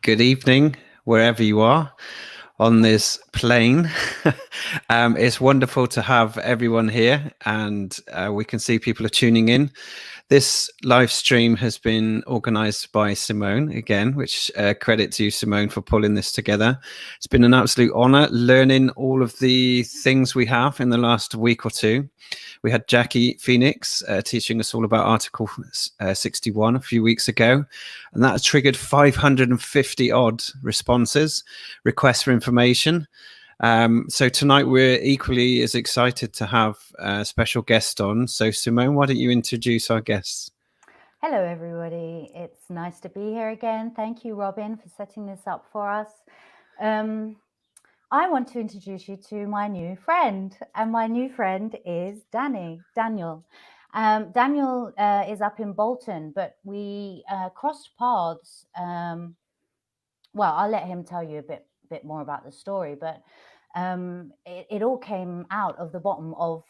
Good evening, wherever you are on this plane. It's wonderful to have everyone here, and we can see people are tuning in. This live stream has been organized by Simone again, which credit to you, Simone, for pulling this together. It's been an absolute honor learning all of the things we have in the last week or two. We had Jackie Phoenix teaching us all about Article 61 a few weeks ago, and that triggered 550 odd responses, requests for information. So tonight we're equally as excited to have a special guest on. So Simone, why don't you introduce our guests? Hello, everybody. It's nice to be here again. Thank you, Robin, for setting this up for us. I want to introduce you to my new friend, and my new friend is Daniel. Daniel is up in Bolton, but we crossed paths. Well, I'll let him tell you a bit more about the story, but it all came out of the bottom of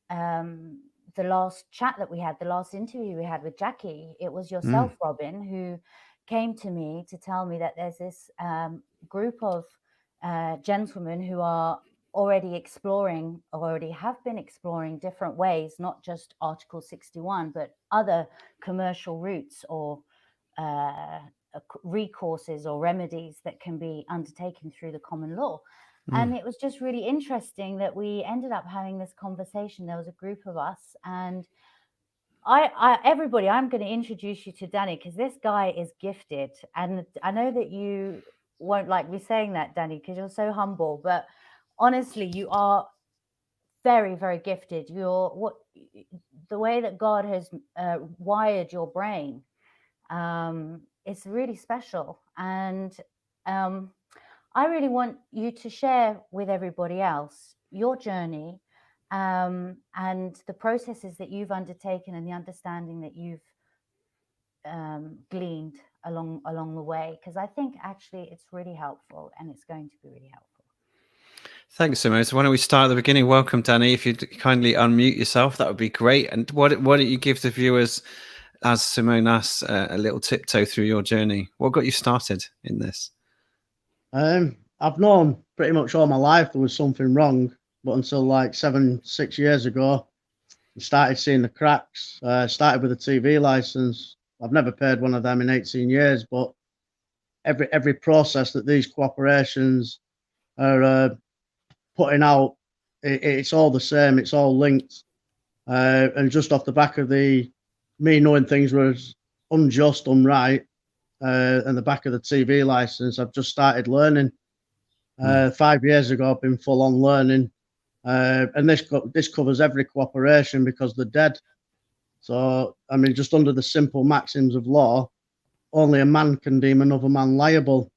the last chat that we had, the last interview we had with Jackie. It was yourself, Robin, who came to me to tell me that there's this group of gentlemen who are already have been exploring different ways, not just Article 61, but other commercial routes or recourses or remedies that can be undertaken through the common law. And it was just really interesting that we ended up having this conversation. There was a group of us, and everybody, I'm going to introduce you to Danny, because this guy is gifted. And I know that you won't like me saying that, Danny, because you're so humble, but honestly, you are very, very gifted. The way that God has wired your brain, it's really special. And I really want you to share with everybody else your journey and the processes that you've undertaken and the understanding that you've gleaned along the way, because I think actually it's really helpful, and it's going to be really helpful. Thanks, Simone. So why don't we start at the beginning? Welcome, Danny. If you'd kindly unmute yourself, that would be great. And why don't you give the viewers, as Simone asked, a little tiptoe through your journey? What got you started in this? I've known pretty much all my life there was something wrong, but until like 6 years ago, I started seeing the cracks. Started with a TV license. I've never paid one of them in 18 years, but every process that these corporations are putting out, it's all the same. It's all linked, and just off the back of me knowing things was unjust, unright, and the back of the TV license, I've just started learning. 5 years ago, I've been full on learning, and this covers every cooperation because they're dead. So, I mean, just under the simple maxims of law, only a man can deem another man liable.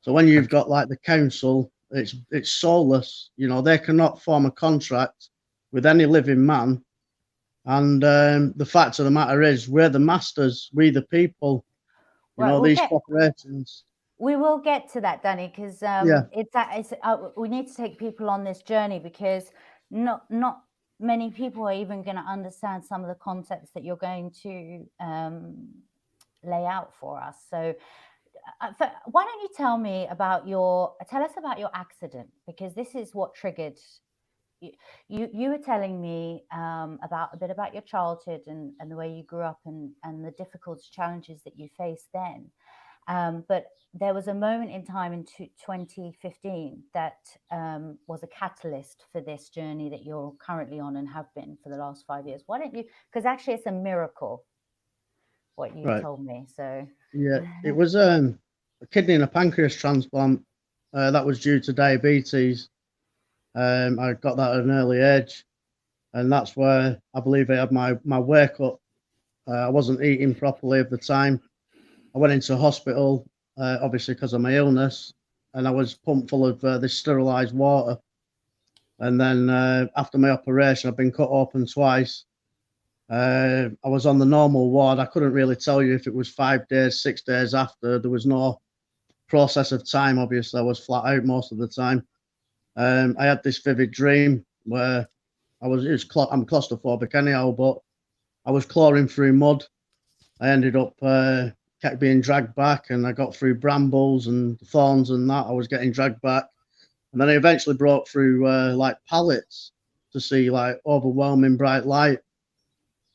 So when you've got like the council, it's soulless. You know, they cannot form a contract with any living man. And the fact of the matter is, we're the masters, we the people. You know, these corporations. We will get to that, Danny, because we need to take people on this journey, because not many people are even going to understand some of the concepts that you're going to lay out for us. So why don't you tell us about your accident, because this is what triggered. You were telling me a bit about your childhood and the way you grew up and the difficult challenges that you faced then. But there was a moment in time in 2015 that was a catalyst for this journey that you're currently on and have been for the last 5 years. Why don't you, because actually it's a miracle what you told me. So yeah, it was a kidney and a pancreas transplant that was due to diabetes. I got that at an early age, and that's where I believe I had my wake up. I wasn't eating properly at the time. I went into hospital, obviously because of my illness, and I was pumped full of this sterilized water. And then after my operation, I've been cut open twice. I was on the normal ward. I couldn't really tell you if it was 5 days, 6 days after. There was no process of time, obviously. I was flat out most of the time. I had this vivid dream where I'm claustrophobic anyhow, but I was clawing through mud. I ended up kept being dragged back, and I got through brambles and thorns and that. I was getting dragged back, and then I eventually broke through like pallets to see like overwhelming bright light,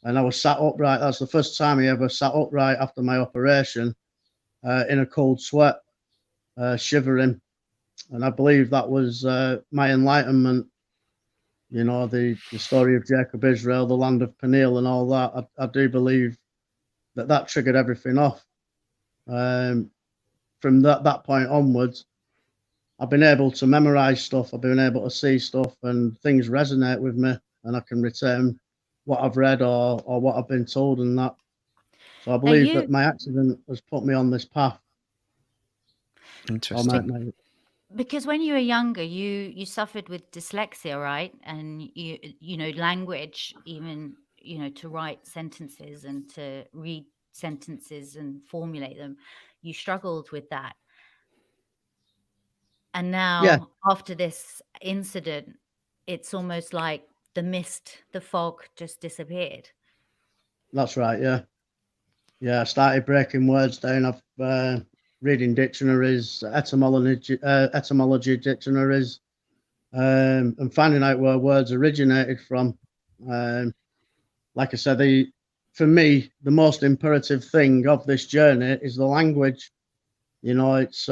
and I was sat upright. That's the first time I ever sat upright after my operation, in a cold sweat, shivering, and I believe that was my enlightenment. You know, the story of Jacob Israel, the land of Peniel, and all that. I do believe that triggered everything off. From that point onwards, I've been able to memorize stuff. I've been able to see stuff, and things resonate with me, and I can return what I've read or what I've been told, and that. So I believe that my accident has put me on this path. Interesting. Because when you were younger, you suffered with dyslexia, right? And you know, language, even, you know, to write sentences and to read sentences and formulate them, you struggled with that. And now, after this incident, it's almost like the mist, the fog just disappeared. That's right. Yeah. I started breaking words down. I've reading dictionaries, etymology dictionaries, and finding out where words originated from. Like I said, for me, the most imperative thing of this journey is the language. You know, it's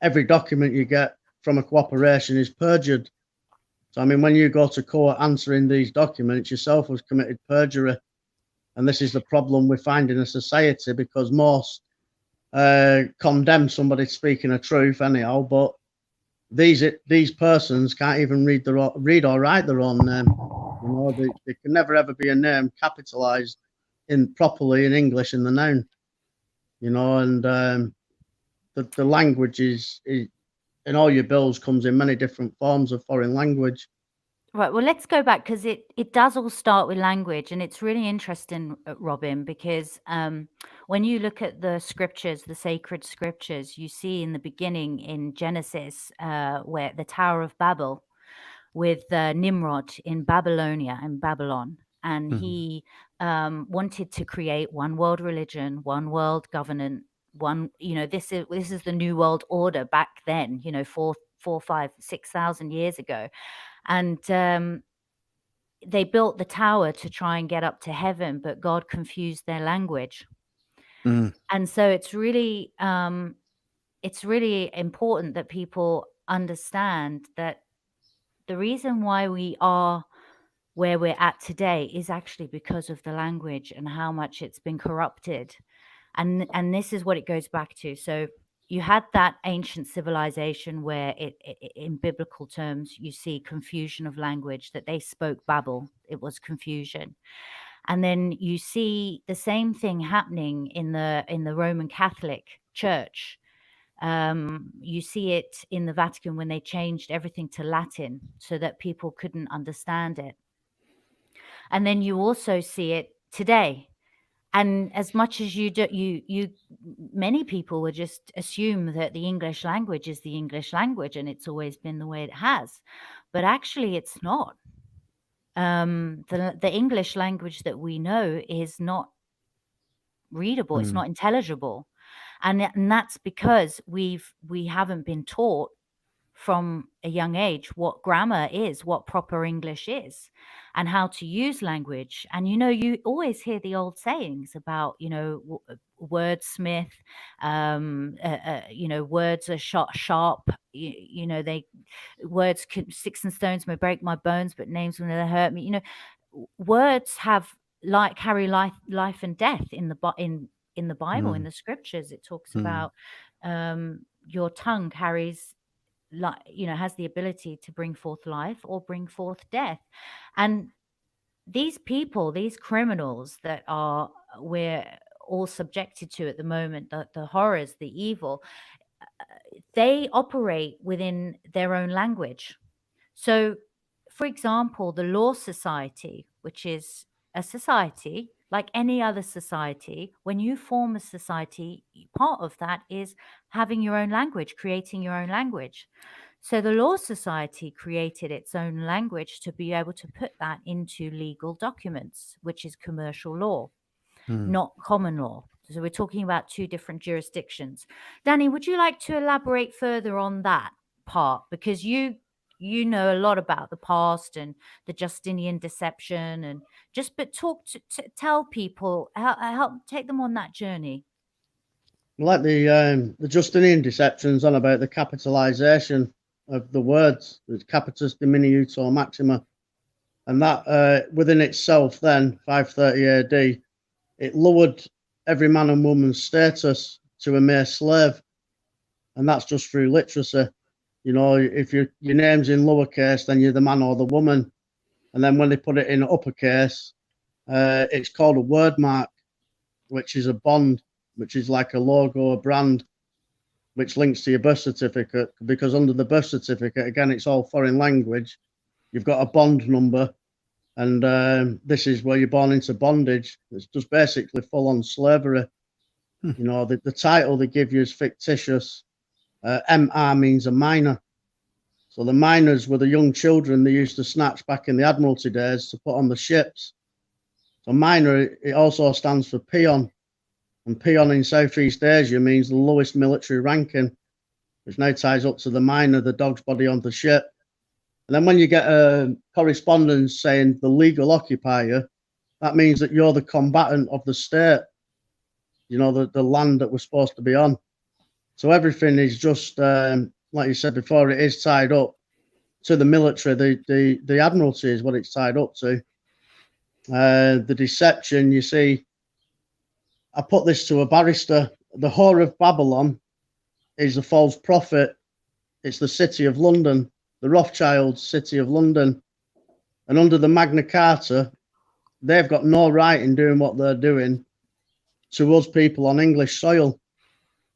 every document you get from a cooperation is perjured. So, I mean, when you go to court answering these documents, yourself has committed perjury. And this is the problem we find in a society, because most condemn somebody speaking a truth anyhow, but these persons can't even read or write their own name. You know, they can never ever be a name capitalized properly in English in the noun. You know, and the language is in all your bills comes in many different forms of foreign language. Right. Well, let's go back, because it does all start with language, and it's really interesting, Robin, because when you look at the scriptures, the sacred scriptures, you see in the beginning in Genesis, where the Tower of Babel with Nimrod in Babylonia and Babylon, and he wanted to create one world religion, one world governance, one, you know, this is the new world order back then, you know, 6,000 years ago. And they built the tower to try and get up to heaven, but God confused their language. And so it's really important that people understand that the reason why we are where we're at today is actually because of the language and how much it's been corrupted. And this is what it goes back to. So you had that ancient civilization where in biblical terms, you see confusion of language, that they spoke Babel. It was confusion. And then you see the same thing happening in the Roman Catholic Church. You see it in the Vatican when they changed everything to Latin so that people couldn't understand it. And then you also see it today. And as much as many people would just assume that the English language is the English language, and it's always been the way it has, but actually it's not. The English language that we know is not readable. It's not intelligible, and that's because we haven't been taught from a young age what grammar is, what proper English is, and how to use language. And, you know, you always hear the old sayings about, you know, wordsmith, you know, words are sharp, you know, words can, sticks and stones may break my bones, but names will never hurt me. You know, words carry life and death in the Bible, in the scriptures. It talks about your tongue carries, you know, has the ability to bring forth life or bring forth death. And these people, these criminals that we're all subjected to at the moment, the horrors, the evil, they operate within their own language. So, for example, the Law Society, which is a society like any other society, when you form a society, part of that is having your own language, creating your own language. So the Law Society created its own language to be able to put that into legal documents, which is commercial law, not common law. So we're talking about two different jurisdictions. Danny, would you like to elaborate further on that part? Because you know a lot about the past and the Justinian deception, and but talk to tell people, help take them on that journey. Like the Justinian deception's on about the capitalization of the words, the capitis diminutor maxima, and that within itself, then 530 AD, it lowered every man and woman's status to a mere slave, and that's just through literacy. You know, if your name's in lowercase, then you're the man or the woman, and then when they put it in uppercase, it's called a word mark, which is a bond, which is like a logo, a brand, which links to your birth certificate. Because under the birth certificate, again, it's all foreign language. You've got a bond number, and this is where you're born into bondage. It's just basically full-on slavery. You know, the title they give you is fictitious. MR means a minor. So the minors were the young children they used to snatch back in the Admiralty days to put on the ships. So minor, it also stands for peon. And peon in Southeast Asia means the lowest military ranking, which now ties up to the minor, the dog's body on the ship. And then when you get a correspondence saying the legal occupier, that means that you're the combatant of the state, you know, the land that we're supposed to be on. So everything is just, like you said before, it is tied up to the military. The Admiralty is what it's tied up to. The deception, you see, I put this to a barrister. The Whore of Babylon is a false prophet. It's the City of London, the Rothschilds' City of London. And under the Magna Carta, they've got no right in doing what they're doing to us people on English soil.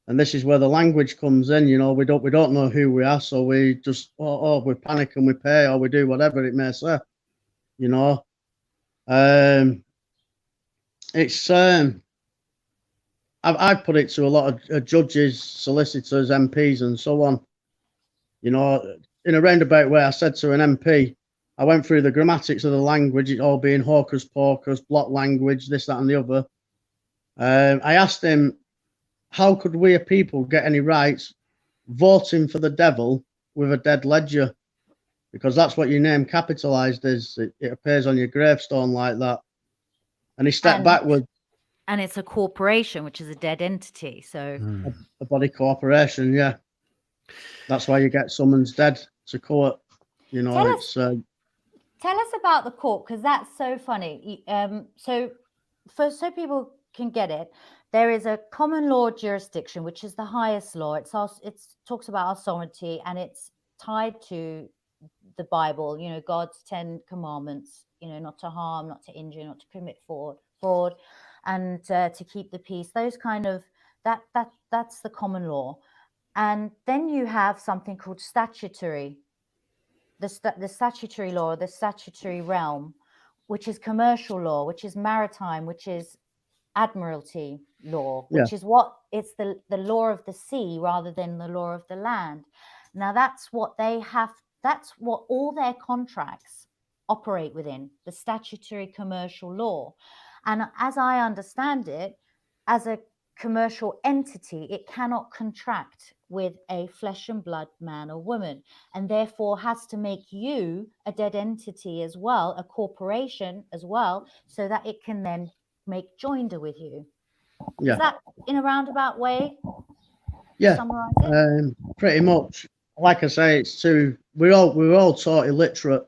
And this is where the language comes in. You know, we don't know who we are, so we just we panic and we pay, or we do whatever it may say. You know, it's I've put it to a lot of judges, solicitors, MPs, and so on. You know, in a roundabout way, I said to an MP, I went through the grammatics of the language, it all being hocus pocus, block language, this, that, and the other. I asked him, how could we a people get any rights voting for the devil with a dead ledger? Because that's what your name capitalized is. It appears on your gravestone like that. And he stepped backwards. And it's a corporation, which is a dead entity. So a body corporation, yeah. That's why you get someone's dead to court. You know, tell us about the court, because that's so funny. So people can get it, there is a common law jurisdiction, which is the highest law. It talks about our sovereignty, and it's tied to the Bible, you know, God's 10 commandments, you know, not to harm, not to injure, not to commit fraud, and to keep the peace. Those kind of, that's the common law. And then you have something called statutory, the statutory law, the statutory realm, which is commercial law, which is maritime, which is admiralty law, which is what it's the law of the sea rather than the law of the land. Now that's what all their contracts operate within, the statutory commercial law. And as I understand it, as a commercial entity, it cannot contract with a flesh and blood man or woman, and therefore has to make you a dead entity as well, a corporation as well, so that it can then make joinder with you. Is that in a roundabout way? Yeah, pretty much. Like I say, we're all taught illiterate.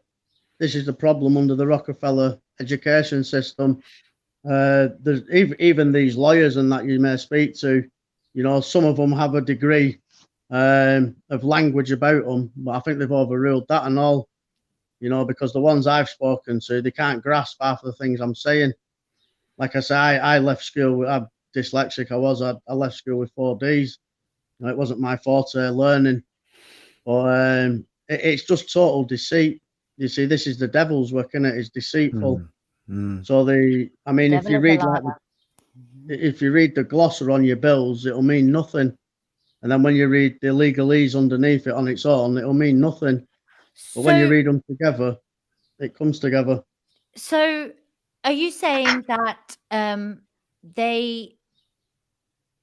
This is the problem under the Rockefeller education system. There's even these lawyers and that you may speak to, you know, some of them have a degree of language about them, but I think they've overruled that and all, you know, because the ones I've spoken to, they can't grasp half of the things I'm saying. Like I say, I left school, I'm dyslexic, I left school with 4 Ds. You know, it wasn't my forte learning, but it's just total deceit. You see, this is the devil's work, isn't it? It's deceitful. So if you read the glossary on your bills, it'll mean nothing. And then when you read the legalese underneath it on its own, it'll mean nothing. But when you read them together, it comes together. So are you saying that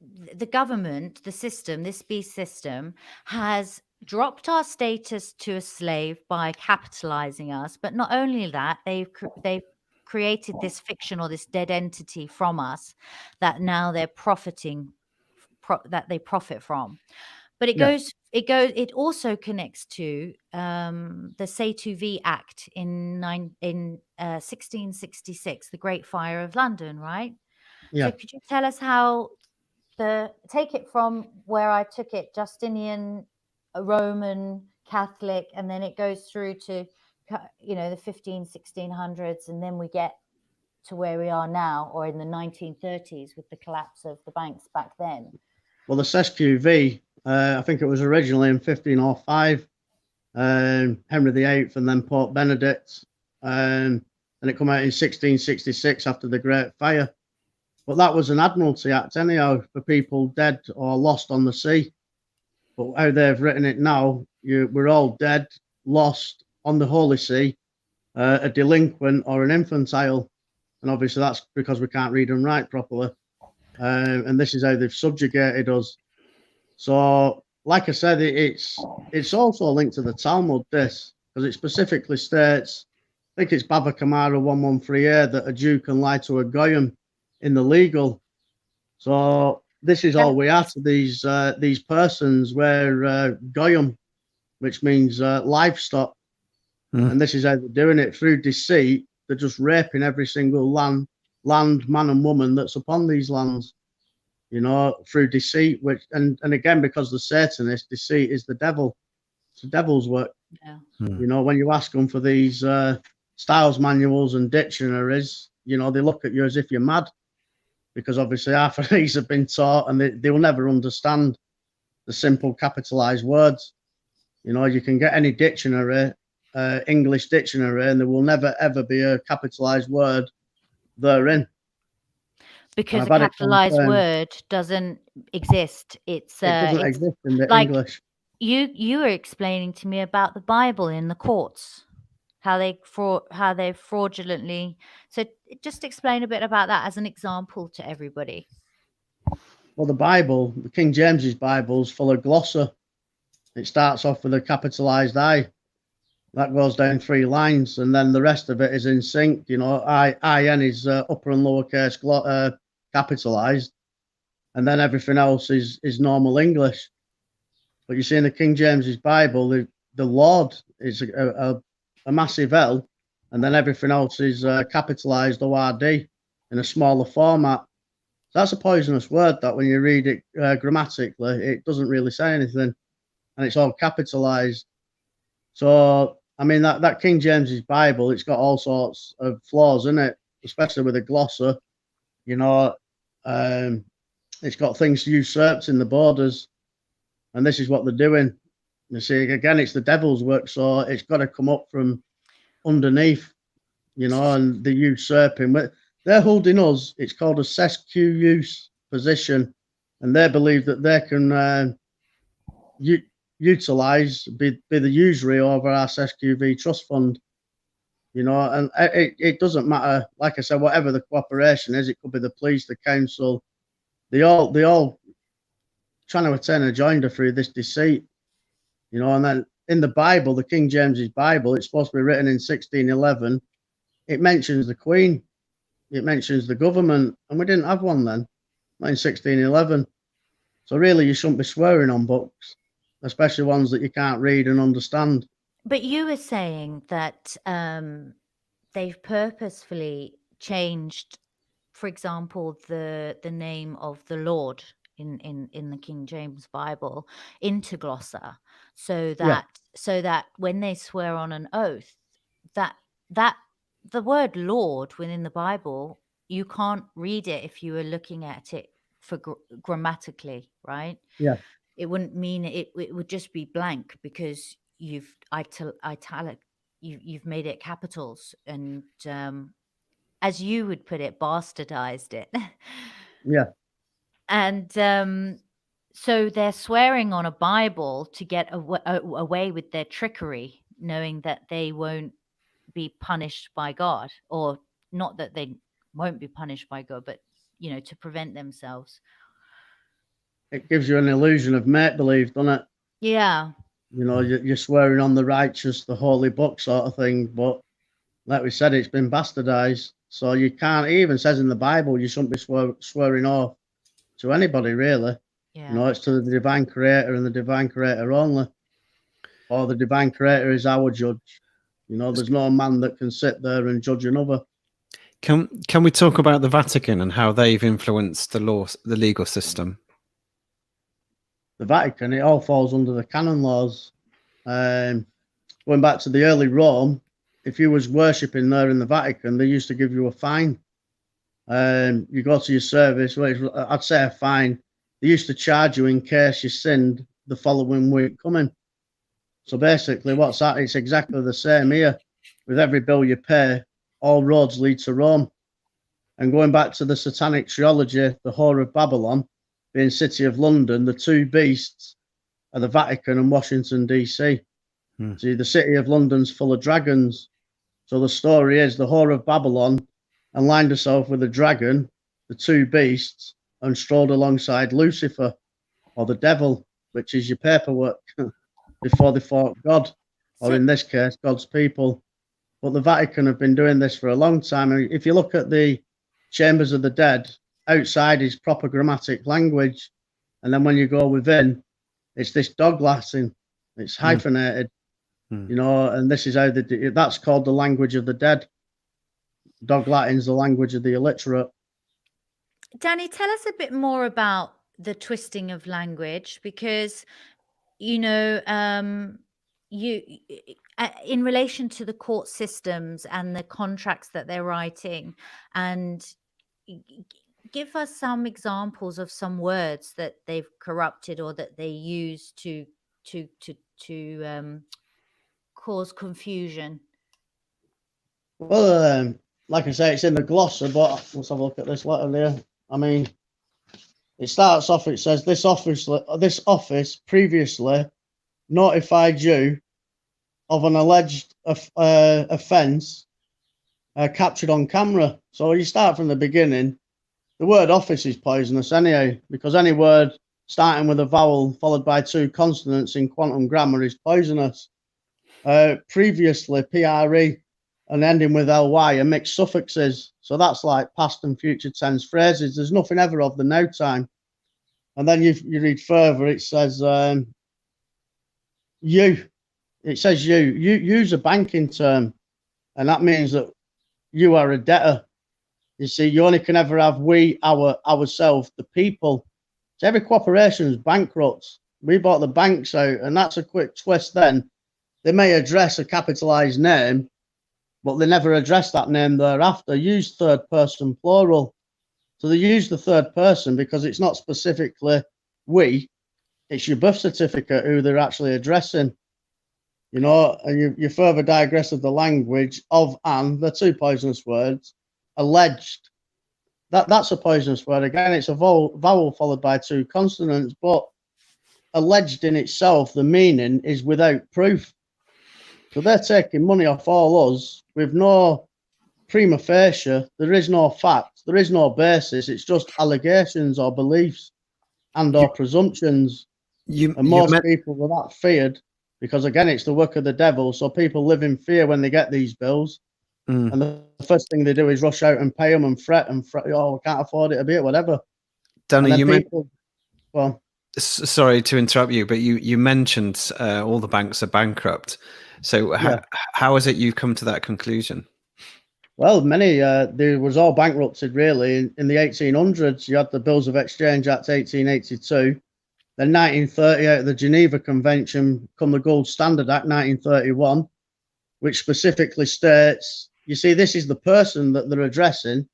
the government, the system, this beast system, has dropped our status to a slave by capitalizing us. But not only that, they've created this fiction or this dead entity from us that now they're profiting, that they profit from. But it also connects to the Say-to-V Act in 1666, the Great Fire of London, right? Yeah. So could you tell us how take it from where I took it, Justinian, Roman, Catholic, and then it goes through to, the 1600s, and then we get to where we are now, or in the 1930s with the collapse of the banks back then? Well, the SQV, I think it was originally in 1505, Henry VIII and then Pope Benedict, and it came out in 1666 after the Great Fire. But that was an Admiralty Act anyhow, for people dead or lost on the sea. But how they've written it now, we're all dead, lost on the Holy See, a delinquent or an infantile. And obviously that's because we can't read and write properly. And this is how they've subjugated us. So, like I said, it's also linked to the Talmud, this, because it specifically states, I think it's Bava Kamara 113a, that a Jew can lie to a Goyim in the legal. So this is all we are to these persons. We're Goyim, which means livestock. And this is how they're doing it, through deceit. They're just raping every single land, man and woman that's upon these lands, through deceit, which and again, because the Satanist, deceit is the devil. It's the devil's work. Yeah. When you ask them for these styles manuals and dictionaries, they look at you as if you're mad, because obviously half of these have been taught and they will never understand the simple capitalized words. You can get any dictionary, English dictionary, and there will never ever be a capitalized word therein. Because a capitalized word doesn't exist. It doesn't exist in the like English. You were explaining to me about the Bible in the courts, how they fraudulently. So just explain a bit about that as an example to everybody. Well, the Bible, the King James's Bible, is full of glossa. It starts off with a capitalized I. That goes down 3 lines, and then the rest of it is in sync. IN is upper and lowercase capitalized, and then everything else is normal English. But you see in the King James's Bible, the Lord is a massive L, and then everything else is capitalized ORD in a smaller format. So that's a poisonous word, that when you read it grammatically, it doesn't really say anything, and it's all capitalized. So, I mean, that King James's Bible, it's got all sorts of flaws in it, especially with the glossa. It's got things usurped in the borders, and this is what they're doing. You see, again, it's the devil's work, so it's got to come up from underneath, and the usurping. But they're holding us. It's called a sesquius position, and they believe that they can utilize, be the usury over our SQV trust fund, and it doesn't matter. Like I said, whatever the cooperation is, it could be the police, the council, they all trying to attain a joinder through this deceit, and then in the Bible, the King James's Bible, it's supposed to be written in 1611. It mentions the Queen, it mentions the government, and we didn't have one then, not in 1611. So really, you shouldn't be swearing on books, especially ones that you can't read and understand. But you were saying that they've purposefully changed, for example, the name of the Lord in the King James Bible into glossa, so that when they swear on an oath, that the word Lord within the Bible, you can't read it if you were looking at it for grammatically, right? Yeah. It wouldn't mean it would just be blank, because you've you've made it capitals, and as you would put it, bastardized it. Yeah. And so they're swearing on a Bible to get away with their trickery, knowing that they won't be punished by God, or not that they won't be punished by God, but to prevent themselves. it gives you an illusion of make-believe, doesn't it? Yeah. You know, you're swearing on the righteous, the holy book sort of thing. But like we said, it's been bastardized. So you can't, it even says in the Bible, you shouldn't be swearing off to anybody, really. Yeah. You know, it's to the divine creator and the divine creator only. Or the divine creator is our judge. You know, there's no man that can sit there and judge another. Can we talk about the Vatican and how they've influenced the legal system? The Vatican, it all falls under the canon laws. Going back to the early Rome, if you was worshipping there in the Vatican, they used to give you a fine. You go to your service, well, I'd say a fine. They used to charge you in case you sinned the following week coming. So basically, what's that? It's exactly the same here. With every bill you pay, all roads lead to Rome. And going back to the satanic trilogy, the Whore of Babylon, being City of London, the two beasts are the Vatican and Washington, D.C. See, the City of London's full of dragons. So the story is the Whore of Babylon aligned herself with a dragon, the two beasts, and strolled alongside Lucifer, or the devil, which is your paperwork, before they fought God, or in this case, God's people. But the Vatican have been doing this for a long time. And if you look at the chambers of the dead, outside is proper grammatic language. And then when you go within, it's this dog Latin. It's hyphenated, you know, and this is how that's called the language of the dead. Dog Latin's the language of the illiterate. Danny, tell us a bit more about the twisting of language, because, you know, in relation to the court systems and the contracts that they're writing, and give us some examples of some words that they've corrupted or that they use to cause confusion. Well, like I say, it's in the glossa, but let's have a look at this letter there. I mean, it starts off, it says, this office previously notified you of an alleged offence captured on camera. So you start from the beginning. The word office is poisonous anyway, because any word starting with a vowel followed by two consonants in quantum grammar is poisonous. Previously, PRE and ending with LY are mixed suffixes. So that's like past and future tense phrases. There's nothing ever of the now time. And then you read further, it says you. It says you use a banking term, and that means that you are a debtor. You see, you only can ever have we, ourselves, the people. So every corporation is bankrupt. We bought the banks out, and that's a quick twist then. They may address a capitalized name, but they never address that name thereafter. Use third person plural. So they use the third person because it's not specifically we, it's your birth certificate who they're actually addressing. You know, and you further digress of the language of and, they're two poisonous words. Alleged, that's a poisonous word. Again, it's a vowel followed by two consonants, but alleged in itself, the meaning is without proof. So they're taking money off all us with no prima facie. There is no fact, there is no basis. It's just allegations or beliefs and or presumptions. And most people were that feared because, again, it's the work of the devil. So people live in fear when they get these bills. And the first thing they do is rush out and pay them and fret, oh, I can't afford it a bit, whatever. Danny, sorry to interrupt you, but you mentioned all the banks are bankrupt. So how is it you've come to that conclusion? Well, many, there was all bankrupted really. In the 1800s, you had the Bills of Exchange Act 1882. Then 1938, the Geneva Convention, come the Gold Standard Act 1931, which specifically states, you see, this is the person that they're addressing.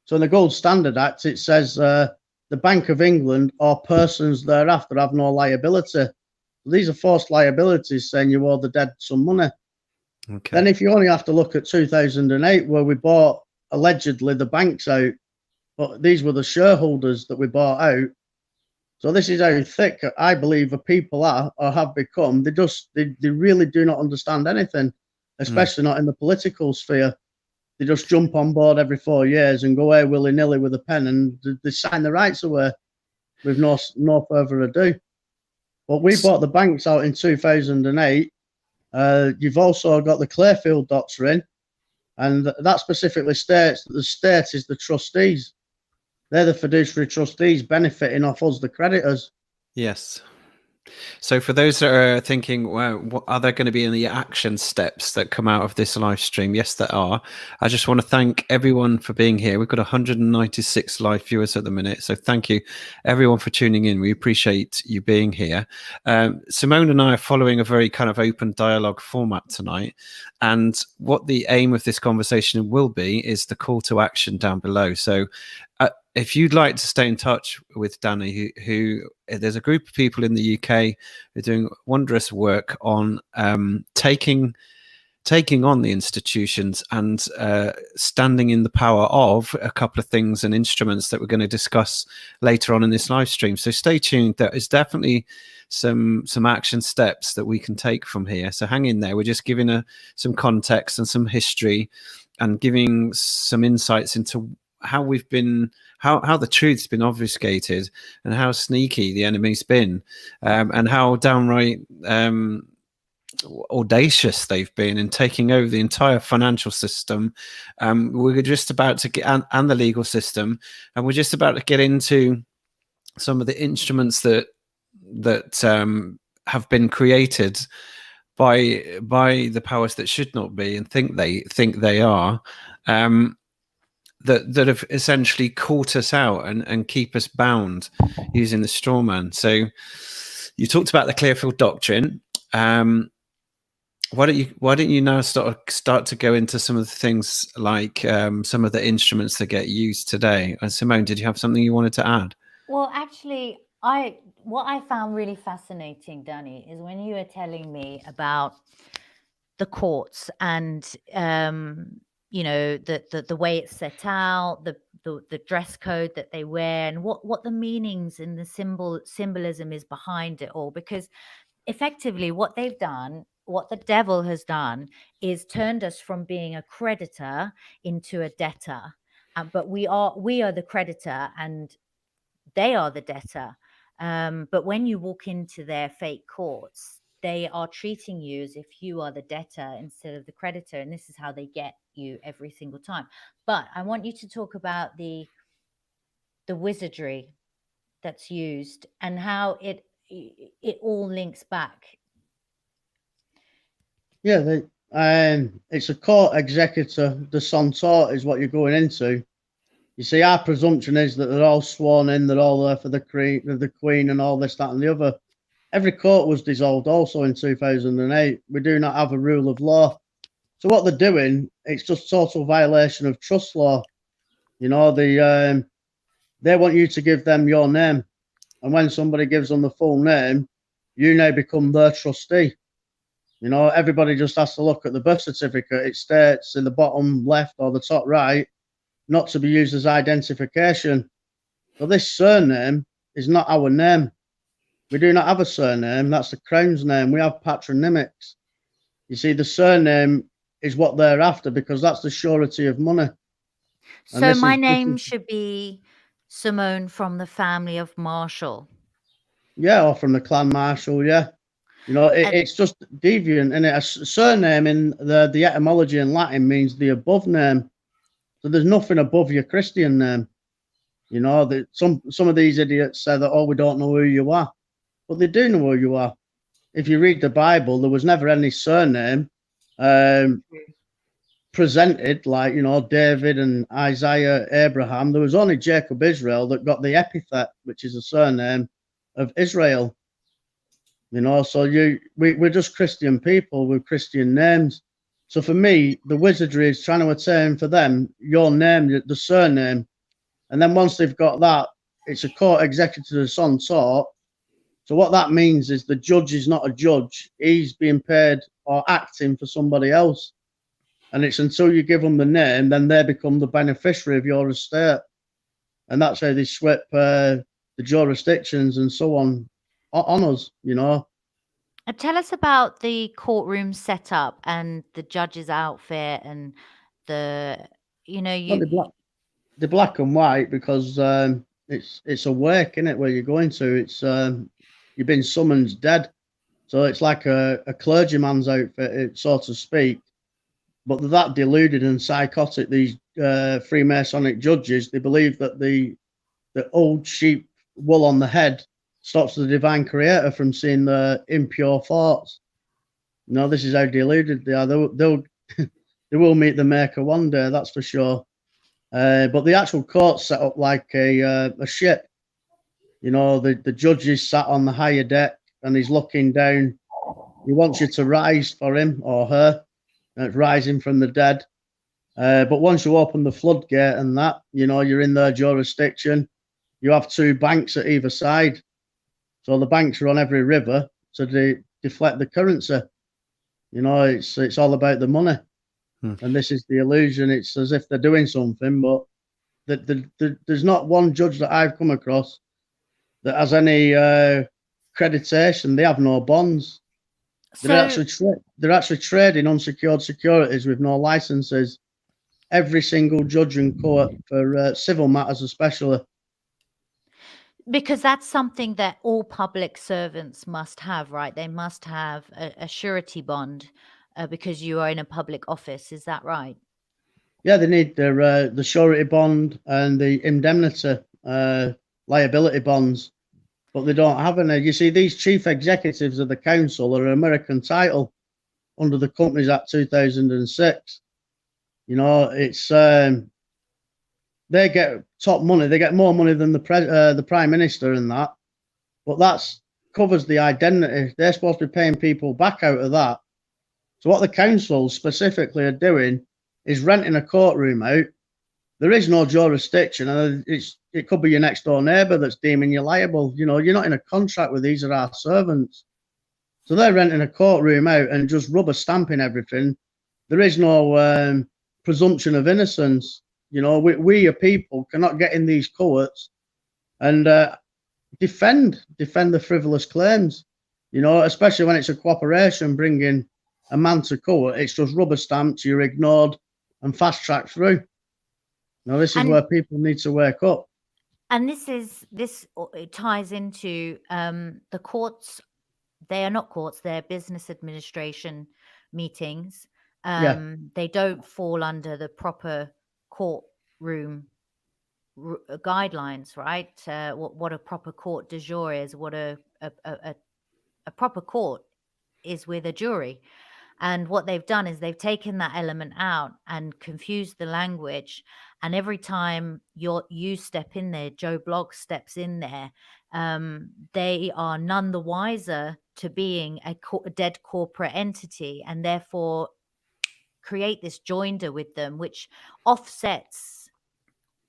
So in the Gold Standard Act, it says the Bank of England or persons thereafter have no liability. These are forced liabilities saying you owe the dead some money. Okay. Then if you only have to look at 2008, where we bought allegedly the banks out, but these were the shareholders that we bought out. So this is how thick I believe the people are or have become. They really do not understand anything, especially not in the political sphere. They just jump on board every 4 years and go away willy-nilly with a pen and they sign the rights away. with no further ado. But we bought the banks out in 2008. You've also got the Clearfield Doctrine, and that specifically states that the state is the trustees. They're the fiduciary trustees benefiting off us, the creditors. Yes. So for those that are thinking, well, what, are there going to be any action steps that come out of this live stream? Yes, there are. I just want to thank everyone for being here. We've got 196 live viewers at the minute. So thank you, everyone, for tuning in. We appreciate you being here. Simone and I are following a very kind of open dialogue format tonight. And what the aim of this conversation will be is the call to action down below. So if you'd like to stay in touch with Danny, who there's a group of people in the UK who are doing wondrous work on taking on the institutions and standing in the power of a couple of things and instruments that we're going to discuss later on in this live stream. So stay tuned. There is definitely some action steps that we can take from here. So hang in there. We're just giving some context and some history and giving some insights into how we've been, how the truth's been obfuscated and how sneaky the enemy's been, and how downright audacious they've been in taking over the entire financial system. We're just about to get, and the legal system, and we're just about to get into some of the instruments that have been created by the powers that should not be and think they are. That have essentially caught us out and keep us bound using the straw man. So you talked about the Clearfield Doctrine. Why don't you now start to go into some of the things like some of the instruments that get used today? And Simone, did you have something you wanted to add? Well, actually, what I found really fascinating, Danny, is when you were telling me about the courts and you know, the way it's set out, the dress code that they wear, and what the meanings and the symbolism is behind it all. Because effectively what they've done, what the devil has done, is turned us from being a creditor into a debtor. But we are the creditor and they are the debtor. But when you walk into their fake courts, they are treating you as if you are the debtor instead of the creditor. And this is how they get you every single time. But I want you to talk about the wizardry that's used and how it all links back. Yeah, it's a court executor. The censor is what you're going into. You see, our presumption is that they're all sworn in, they're all there for the queen and all this, that, and the other. Every court was dissolved also in 2008. We do not have a rule of law. So what they're doing, it's just total violation of trust law. You know, they want you to give them your name. And when somebody gives them the full name, you now become their trustee. You know, everybody just has to look at the birth certificate. It states in the bottom left or the top right, not to be used as identification. But this surname is not our name. We do not have a surname. That's the Crown's name. We have patronymics. You see, the surname is what they're after because that's the surety of money. So my name should be Simone from the family of Marshall. Yeah, or from the clan Marshall, yeah. You know, it's just deviant, and a surname in the etymology in Latin means the above name. So there's nothing above your Christian name. You know, that some of these idiots say that, oh, we don't know who you are. But they do know who you are. If you read the Bible, there was never any surname presented like, you know, David and Isaiah, Abraham. There was only Jacob Israel that got the epithet, which is a surname of Israel. You know, so we're just Christian people with Christian names. So for me, the wizardry is trying to attain for them your name, the surname. And then once they've got that, it's a court executor of some sort. So what that means is the judge is not a judge. He's being paid or acting for somebody else. And it's until you give them the name, then they become the beneficiary of your estate. And that's how they sweep the jurisdictions and so on us, you know. Tell us about the courtroom setup and the judge's outfit and the, you know, the black and white, because it's a wake, isn't it, where you're going to? It's you've been summoned dead. So it's like a clergyman's outfit, so to speak. But they're that deluded and psychotic, these Freemasonic judges. They believe that the old sheep wool on the head stops the divine creator from seeing the impure thoughts. No, this is how deluded they are. They will meet the maker one day, that's for sure. But the actual court's set up like a ship. You know, the judge is sat on the higher deck and he's looking down. He wants you to rise for him or her, rising from the dead. But once you open the floodgate and that, you know, you're in their jurisdiction. You have two banks at either side. So the banks are on every river to deflect the currency. You know, it's all about the money. And this is the illusion. It's as if they're doing something, but there's not one judge that I've come across that has any accreditation. They have no bonds. They're actually trading unsecured securities with no licenses. Every single judge and court for civil matters, especially. Because that's something that all public servants must have, right? They must have a surety bond because you are in a public office. Is that right? Yeah, they need the surety bond and the indemnity liability bonds, but they don't have any. You see, these chief executives of the council are an American title under the Companies Act 2006. You know, it's they get top money. They get more money than the prime minister and that, but that's covers the identity. They're supposed to be paying people back out of that. So what the council specifically are doing is renting a courtroom out. There is no jurisdiction, and it could be your next door neighbour that's deeming you liable. You know, you're not in a contract with these are our servants. So they're renting a courtroom out and just rubber stamping everything. There is no presumption of innocence. You know, we people cannot get in these courts and defend the frivolous claims. You know, especially when it's a corporation bringing a man to court, it's just rubber stamped. You're ignored and fast tracked through. Now this is where people need to wake up. And this ties into the courts. They are not courts; they're business administration meetings. They don't fall under the proper courtroom guidelines, right? What a proper court de jure is, what a proper court is with a jury. And what they've done is they've taken that element out and confused the language. And every time you step in there, Joe Bloggs steps in there, they are none the wiser to being a dead corporate entity, and therefore create this joinder with them, which offsets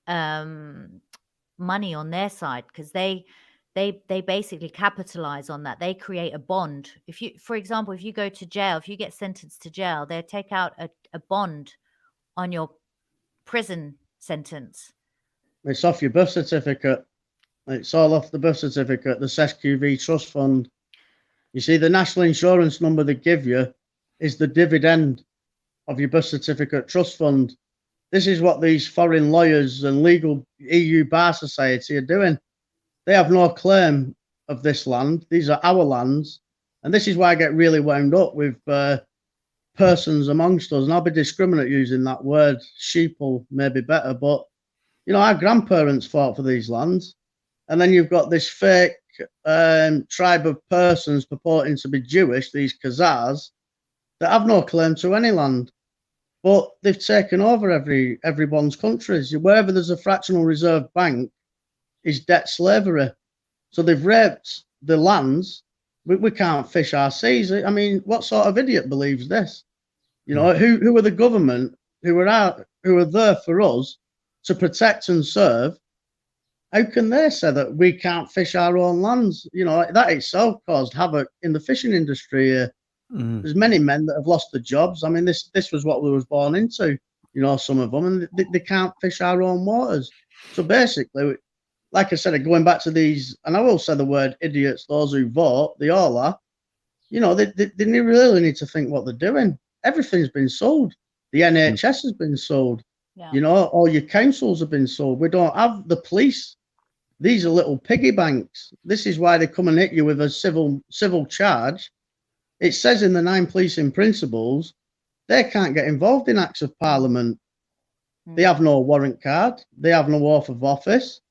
money on their side, because they basically capitalize on that. They create a bond. If you, for example, if you go to jail, if you get sentenced to jail, they take out a bond on your prison sentence. It's off your birth certificate. It's all off the birth certificate, the SESQV trust fund. You see, the national insurance number they give you is the dividend of your birth certificate trust fund. This is what these foreign lawyers and legal EU Bar Society are doing. They have no claim of this land. These are our lands. And this is why I get really wound up with persons amongst us. And I'll be discriminate using that word. Sheeple may be better. But, you know, our grandparents fought for these lands. And then you've got this fake tribe of persons purporting to be Jewish, these Khazars, that have no claim to any land. But they've taken over everyone's countries. Wherever there's a fractional reserve bank, is debt slavery. So they've raped the lands. We can't fish our seas. I mean, what sort of idiot believes this? You know, who are the government who are there for us to protect and serve? How can they say that we can't fish our own lands? You know, that itself caused havoc in the fishing industry. There's many men that have lost their jobs. I mean, this was what we was born into. You know, some of them, and they can't fish our own waters. So basically, like I said, going back to these, and I will say the word idiots, those who vote, they all are, you know, they really need to think what they're doing. Everything's been sold. The NHS has been sold. Yeah. You know, all your councils have been sold. We don't have the police. These are little piggy banks. This is why they come and hit you with a civil charge. It says in the 9 policing principles, they can't get involved in acts of parliament. They have no warrant card. They have no oath of office.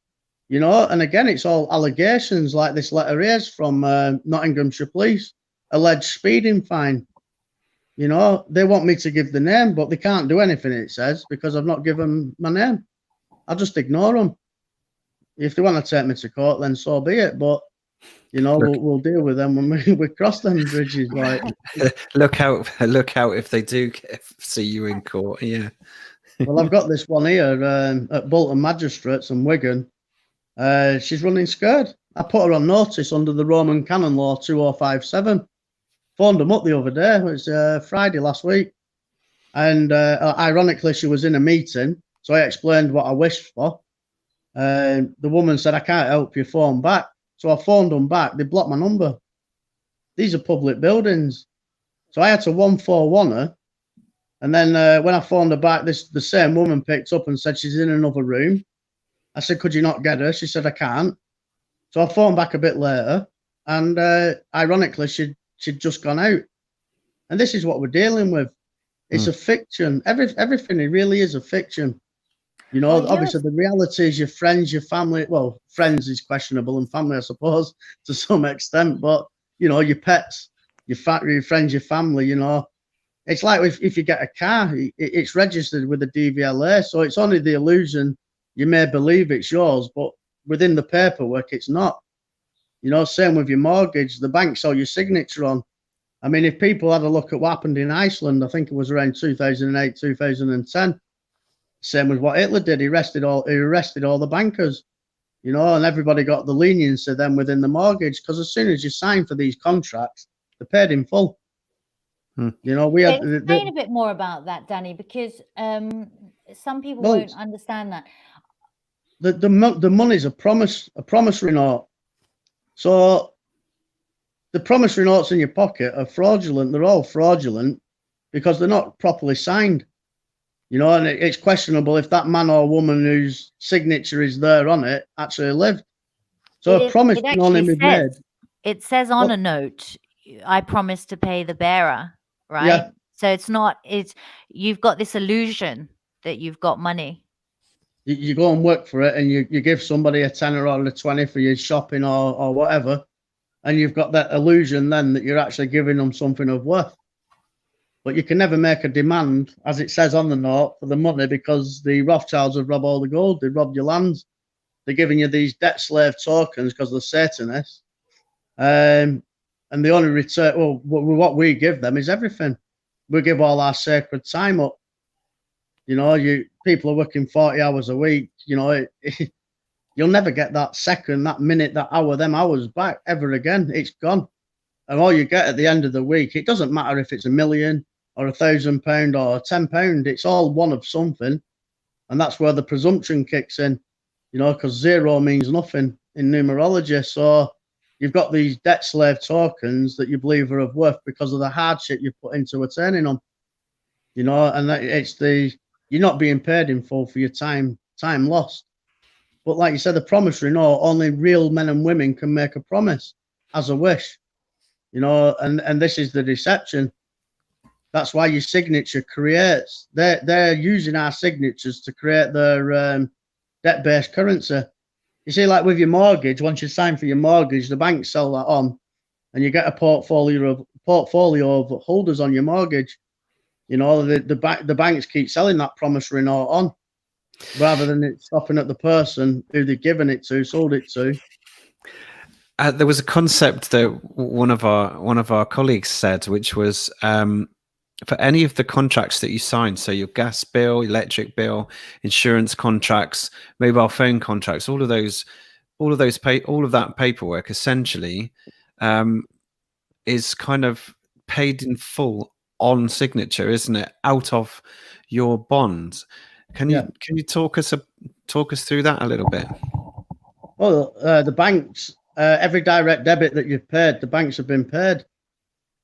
You know, and again, it's all allegations like this letter here from Nottinghamshire Police, alleged speeding fine. You know, they want me to give the name, but they can't do anything, it says, because I've not given my name. I'll just ignore them. If they want to take me to court, then so be it. But, you know, we'll deal with them when we cross them bridges. Like, look out if they do see you in court. Yeah. Well, I've got this one here at Bolton Magistrates in Wigan. She's running scared. I put her on notice under the Roman Canon Law 2057. Phoned them up the other day. It was Friday last week. And ironically, she was in a meeting. So I explained what I wished for. The woman said, I can't help you, phone back. So I phoned them back. They blocked my number. These are public buildings. So I had to 141 her. And then when I phoned her back, the same woman picked up and said she's in another room. I said, could you not get her? She said, I can't. So I phoned back a bit later. And ironically, she'd just gone out. And this is what we're dealing with. It's a fiction. Everything, it really is a fiction. You know, well, obviously the reality is your friends, your family. Well, friends is questionable, and family, I suppose, to some extent. But, you know, your pets, your friends, your family, you know. It's like if you get a car, it's registered with the DVLA. So it's only the illusion. You may believe it's yours, but within the paperwork, it's not. You know, same with your mortgage. The bank saw your signature on. I mean, if people had a look at what happened in Iceland, I think it was around 2008, 2010. Same with what Hitler did. He arrested all the bankers, you know, and everybody got the leniency then within the mortgage, because as soon as you sign for these contracts, they're paid in full. You know, we had explain a bit more about that, Danny, because some people won't understand that. The money's a promissory note. So the promissory notes in your pocket are fraudulent. They're all fraudulent because they're not properly signed. You know, and it's questionable if that man or woman whose signature is there on it actually lived. So a promise can only be made. It says on a note, I promise to pay the bearer, right? Yeah. So you've got this illusion that you've got money. You go and work for it, and you give somebody a tenner or a 20 for your shopping or whatever, and you've got that illusion then that you're actually giving them something of worth. But you can never make a demand, as it says on the note, for the money, because the Rothschilds have robbed all the gold. They robbed your lands. They're giving you these debt slave tokens because they're Satanists. And the only return, well, what we give them is everything. We give all our sacred time up. You know, people are working 40 hours a week. You know, you'll never get that second, that minute, that hour, them hours back ever again. It's gone. And all you get at the end of the week, it doesn't matter if it's £1 million or £1,000 or £10. It's all one of something. And that's where the presumption kicks in, you know, because zero means nothing in numerology. So you've got these debt slave tokens that you believe are of worth because of the hardship you put into attaining them. You know, and you're not being paid in full for your time lost. But like you said, the promissory note, only real men and women can make a promise as a wish. You know, and this is the deception. That's why your signature creates. They're using our signatures to create their debt-based currency. You see, like with your mortgage, once you sign for your mortgage, the banks sell that on, and you get a portfolio of holders on your mortgage. You know, the banks keep selling that promissory note on, rather than it stopping at the person who they've given it to, sold it to. There was a concept that one of our colleagues said, which was for any of the contracts that you sign, so your gas bill, electric bill, insurance contracts, mobile phone contracts, all of that paperwork essentially is kind of paid in full on signature, isn't it? Out of your bonds. Can you talk us through that a little bit? Well, the banks. Every direct debit that you've paid, the banks have been paid.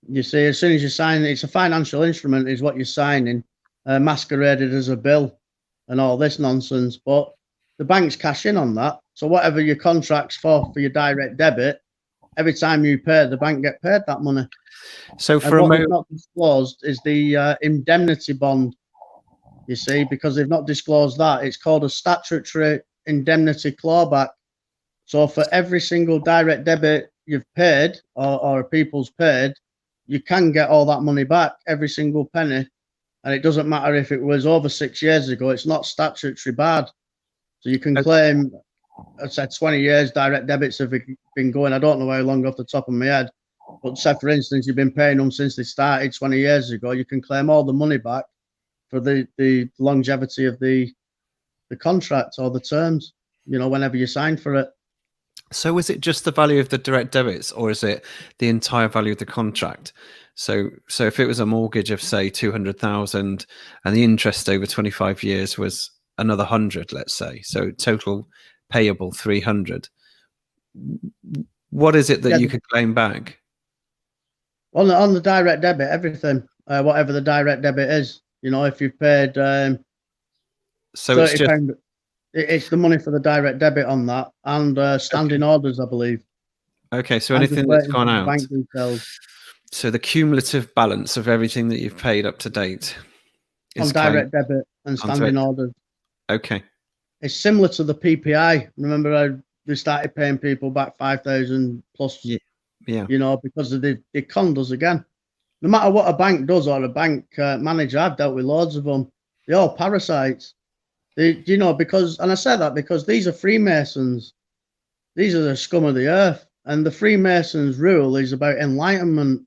You see, as soon as you sign, it's a financial instrument, is what you're signing, masqueraded as a bill and all this nonsense. But the banks cash in on that. So whatever your contract's for your direct debit, every time you pay, the bank get paid that money. So and what they've not disclosed is the indemnity bond, you see, because they've not disclosed that. It's called a statutory indemnity clawback. So for every single direct debit you've paid or people's paid, you can get all that money back, every single penny. And it doesn't matter if it was over 6 years ago, it's not statutory barred. So you can claim, I said 20 years direct debits have been going. I don't know how long off the top of my head, but say for instance, you've been paying them since they started 20 years ago, you can claim all the money back for the longevity of the contract or the terms, you know, whenever you sign for it. So is it just the value of the direct debits, or is it the entire value of the contract? So if it was a mortgage of say 200,000 and the interest over 25 years was another 100, let's say, so total payable 300, what is it that you could claim back? On the direct debit, everything, whatever the direct debit is, you know, if you've paid so it's just it's the money for the direct debit on that, and standing orders, I believe. Okay, so anything that's gone out. Bank details. So the cumulative balance of everything that you've paid up to date is on direct debit and standing orders. Okay. It's similar to the PPI. Remember, they started paying people back 5,000 plus. Yeah. You know, because of the conned us again. No matter what a bank does or a bank manager, I've dealt with loads of them. They're all parasites. You know, because, and I say that because these are Freemasons. These are the scum of the earth. And the Freemasons' rule is about enlightenment.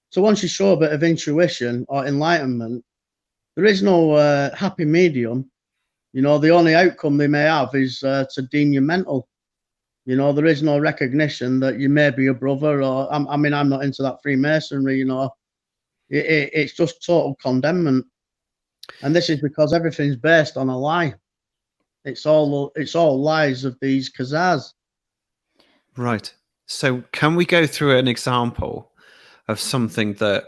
So once you show a bit of intuition or enlightenment, there is no happy medium. You know, the only outcome they may have is to deem you mental. You know, there is no recognition that you may be a brother, or I mean, I'm not into that Freemasonry. You know, it's just total condemnment. And this is because everything's based on a lie. It's all lies of these Khazars. Right. So can we go through an example of something that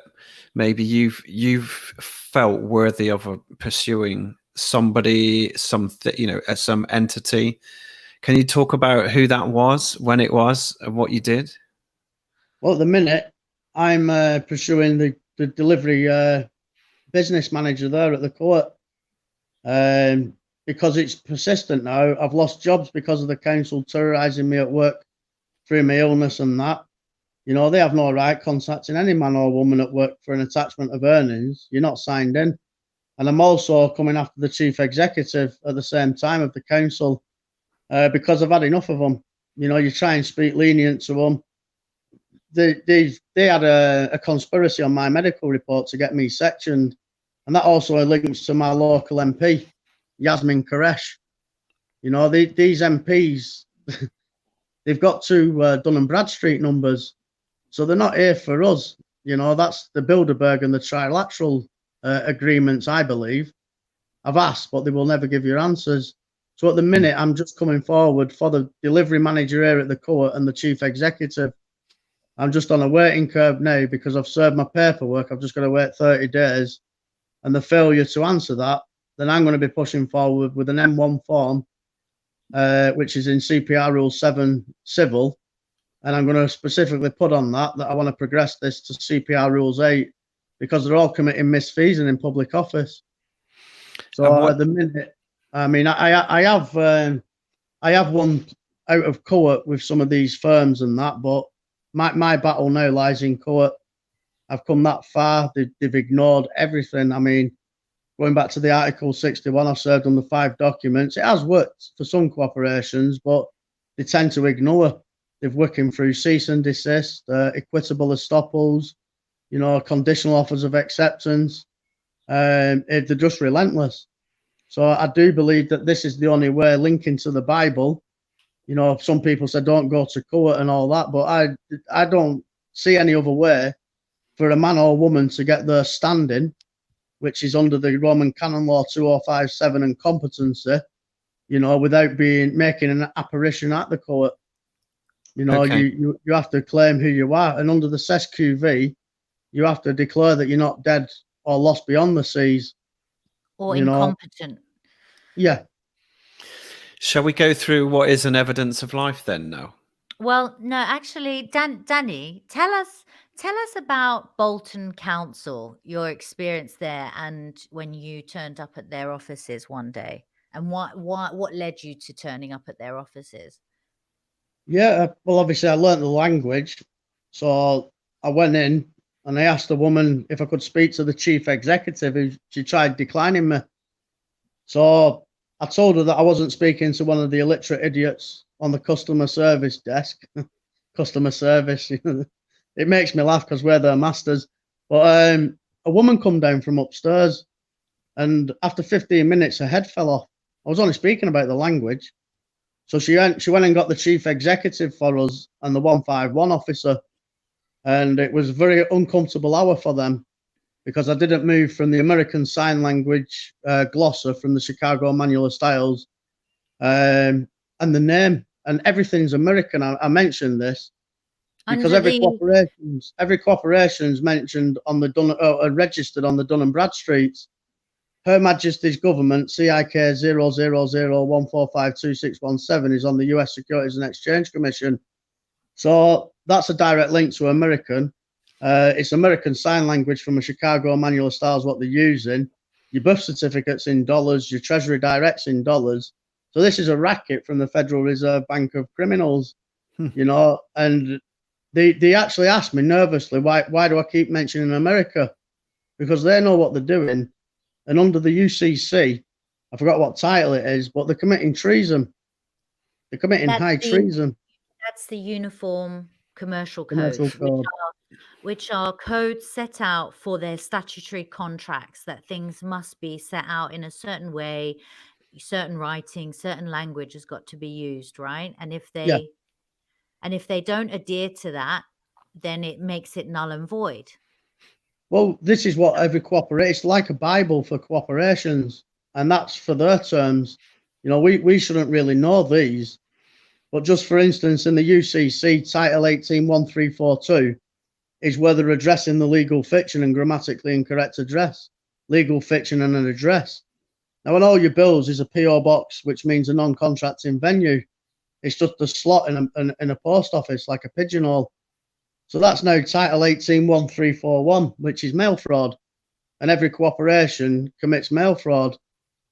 maybe you've felt worthy of pursuing somebody, something, you know, some entity? Can you talk about who that was, when it was, and what you did? Well, at the minute, I'm pursuing the delivery business manager there at the court. Because it's persistent now. I've lost jobs because of the council terrorising me at work through my illness and that. You know, they have no right contacting any man or woman at work for an attachment of earnings. You're not signed in. And I'm also coming after the chief executive at the same time of the council because I've had enough of them. You know, you try and speak lenient to them. They had a conspiracy on my medical report to get me sectioned. And that also links to my local MP, Yasmin Qureshi. You know, these MPs, they've got two Dun and Bradstreet numbers. So they're not here for us. You know, that's the Bilderberg and the trilateral agreements, I believe. I've asked, but they will never give you answers. So at the minute, I'm just coming forward for the delivery manager here at the court and the chief executive. I'm just on a waiting curve now because I've served my paperwork. I've just got to wait 30 days. And the failure to answer that, then I'm going to be pushing forward with an M1 form, which is in CPR Rule 7 Civil. And I'm going to specifically put on that I want to progress this to CPR Rules 8 because they're all committing misfeasance in public office. So at the minute, I mean, I have won out of court with some of these firms and that, but my battle now lies in court. I've come that far. They've ignored everything. I mean, going back to the Article 61, I've served on the 5 documents. It has worked for some corporations, but they tend to ignore. They're working through cease and desist, equitable estoppels, you know, conditional offers of acceptance. They're just relentless. So I do believe that this is the only way, linking to the Bible. You know, some people say don't go to court and all that, but I don't see any other way for a man or woman to get their standing, which is under the Roman Canon Law 2057 and competency, you know, without making an apparition at the court. You know, you have to claim who you are. And under the SESQV, you have to declare that you're not dead or lost beyond the seas. Or incompetent. Yeah. Shall we go through what is an evidence of life then now? Well, no, actually, Danny, tell us about Bolton Council, your experience there, and when you turned up at their offices one day, and what led you to turning up at their offices? Yeah, well, obviously I learnt the language, so I went in and I asked the woman if I could speak to the chief executive, and she tried declining me. So I told her that I wasn't speaking to one of the illiterate idiots on the customer service desk. Customer service, it makes me laugh because we're their masters. But a woman come down from upstairs, and after 15 minutes, her head fell off. I was only speaking about the language. So she went and got the chief executive for us and the 151 officer. And it was a very uncomfortable hour for them because I didn't move from the American Sign Language glosser from the Chicago Manual of Styles, and the name and everything's American. I mentioned this because every corporation's mentioned on the registered on the Dun & Bradstreets. Her Majesty's Government, CIK 00014552617, is on the US Securities and Exchange Commission. So that's a direct link to American. It's American Sign Language from a Chicago Manual of Styles, what they're using. Your birth certificate's in dollars, your Treasury Direct's in dollars. So this is a racket from the Federal Reserve Bank of Criminals, you know, and they actually asked me nervously, why do I keep mentioning America? Because they know what they're doing. And under the UCC, I forgot what title it is, but they're committing treason. They're committing high treason. That's the Uniform Commercial Code, which are codes set out for their statutory contracts, that things must be set out in a certain way, certain writing, certain language has got to be used, right? And if they don't adhere to that, then it makes it null and void. Well, this is what every corporation, it's like a Bible for corporations, and that's for their terms. You know, we shouldn't really know these, but just for instance, in the UCC, Title 181342 is where they're addressing the legal fiction and grammatically incorrect address, legal fiction and an address. Now, on all your bills is a PO box, which means a non-contracting venue. It's just a slot in a post office, like a pigeonhole. So that's now Title 181341, which is mail fraud. And every corporation commits mail fraud.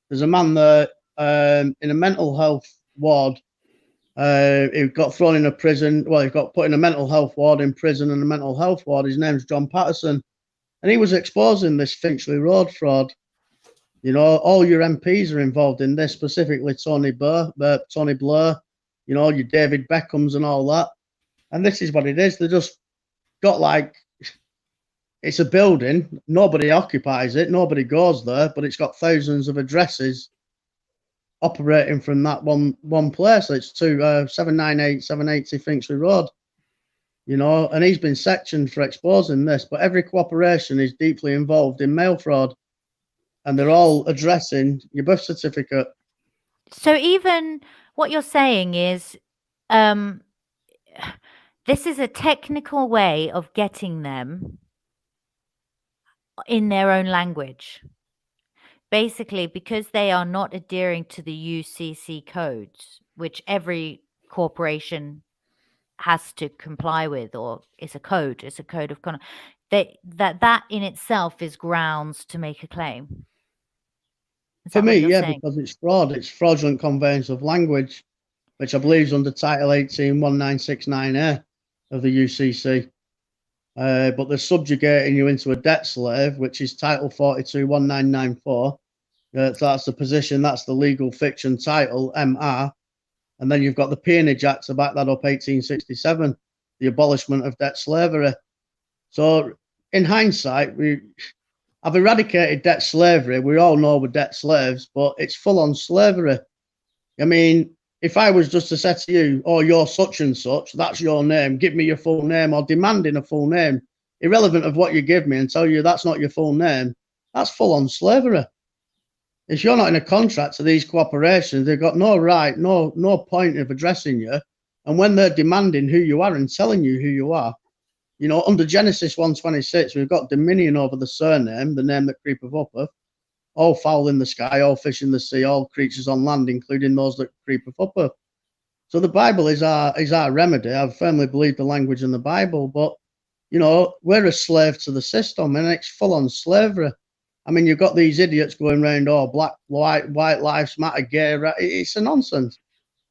There's a man there in a mental health ward. He got thrown in a prison. Well, he got put in a mental health ward in prison and a mental health ward. His name's John Patterson. And he was exposing this Finchley Road fraud. You know, all your MPs are involved in this, specifically Tony Blair, you know, your David Beckhams and all that. And this is what it is. They just got like, it's a building, nobody occupies it, nobody goes there, but it's got thousands of addresses operating from that one place. It's 798 780 Finchley Road, you know, and he's been sectioned for exposing this. But every corporation is deeply involved in mail fraud, and they're all addressing your birth certificate. So even what you're saying is, this is a technical way of getting them in their own language. Basically, because they are not adhering to the UCC codes, which every corporation has to comply with, or it's a code of conduct. That in itself is grounds to make a claim. For me, yeah, saying? Because it's fraud. It's fraudulent conveyance of language, which I believe is under Title 181969A of the UCC. But they're subjugating you into a debt slave, which is Title 421994. That's the position, that's the legal fiction title, MR. And then you've got the Peonage Act to back that up, 1867, the abolishment of debt slavery. So in hindsight, I've eradicated debt slavery. We all know we're debt slaves, but it's full-on slavery. I mean, if I was just to say to you, oh, you're such and such, that's your name, give me your full name, or demanding a full name, irrelevant of what you give me, and tell you that's not your full name, that's full-on slavery. If you're not in a contract to these corporations, they've got no right, no point of addressing you. And when they're demanding who you are and telling you who you are, you know, under Genesis 1:26, we've got dominion over the surname, the name that creepeth upeth, all fowl in the sky, all fish in the sea, all creatures on land, including those that creepeth upper. So the Bible is our remedy. I firmly believe the language in the Bible, but you know, we're a slave to the system, and it's full-on slavery. I mean, you've got these idiots going around, oh, black, white lives matter, gay, right? It's a nonsense.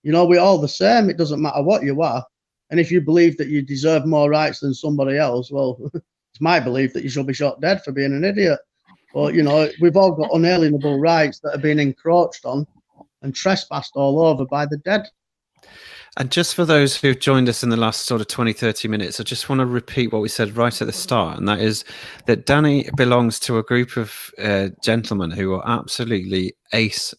You know, we're all the same. It doesn't matter what you are. And if you believe that you deserve more rights than somebody else, well, it's my belief that you should be shot dead for being an idiot. But, you know, we've all got unalienable rights that are being encroached on and trespassed all over by the dead. And just for those who've joined us in the last sort of 20, 30 minutes, I just want to repeat what we said right at the start, and that is that Danny belongs to a group of gentlemen who are absolutely ace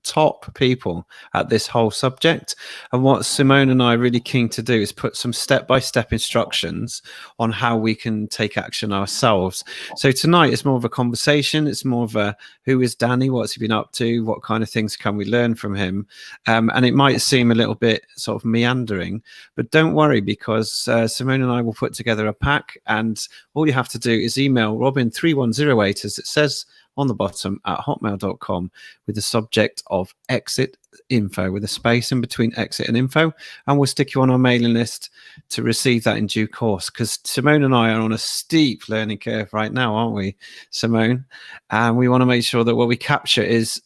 top people at this whole subject. And what Simone and I are really keen to do is put some step-by-step instructions on how we can take action ourselves. So tonight is more of a conversation. It's more of a, who is Danny? What's he been up to? What kind of things can we learn from him? And it might seem a little bit sort of meandering, but don't worry, because Simone and I will put together a pack, and all you have to do is email Robin3108, as it says on the bottom, at hotmail.com, with the subject of exit info, with a space in between exit and info, and we'll stick you on our mailing list to receive that in due course, because Simone and I are on a steep learning curve right now, aren't we, Simone? And we want to make sure that what we capture is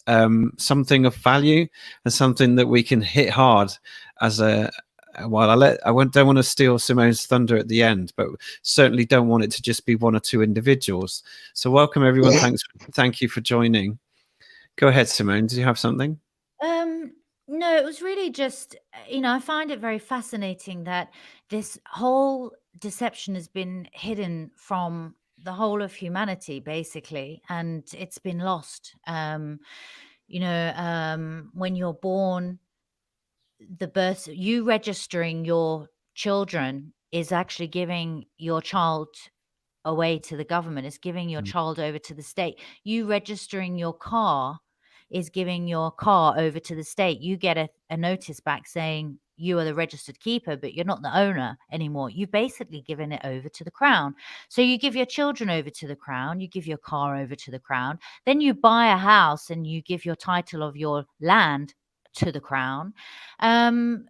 something of value and something that we can hit hard as a, well, don't want to steal Simone's thunder at the end, but certainly don't want it to just be one or two individuals. So welcome everyone. Thank you for joining. Go ahead, Simone. Did you have something? No, it was really just, you know, I find it very fascinating that this whole deception has been hidden from the whole of humanity, basically, and it's been lost. You know, when you're born, the birth, you registering your children is actually giving your child away to the government. It's giving your child over to the state. You registering your car is giving your car over to the state. You get a notice back saying you are the registered keeper, but you're not the owner anymore. You've basically given it over to the Crown. So you give your children over to the Crown, you give your car over to the Crown, then you buy a house and you give your title of your land to the Crown, and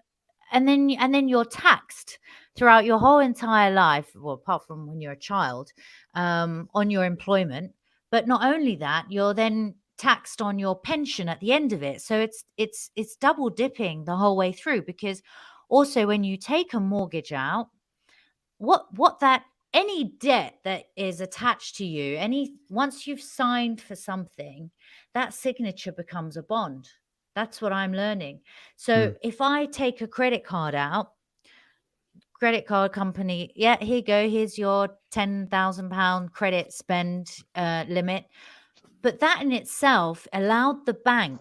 then you're taxed throughout your whole entire life, well, apart from when you're a child, on your employment. But not only that, you're then taxed on your pension at the end of it. So it's double dipping the whole way through, because also when you take a mortgage out, what that any debt that is attached to you, once you've signed for something, that signature becomes a bond. That's what I'm learning. So if I take a credit card out, credit card company, yeah, here you go, here's your £10,000 credit spend limit. But that in itself allowed the bank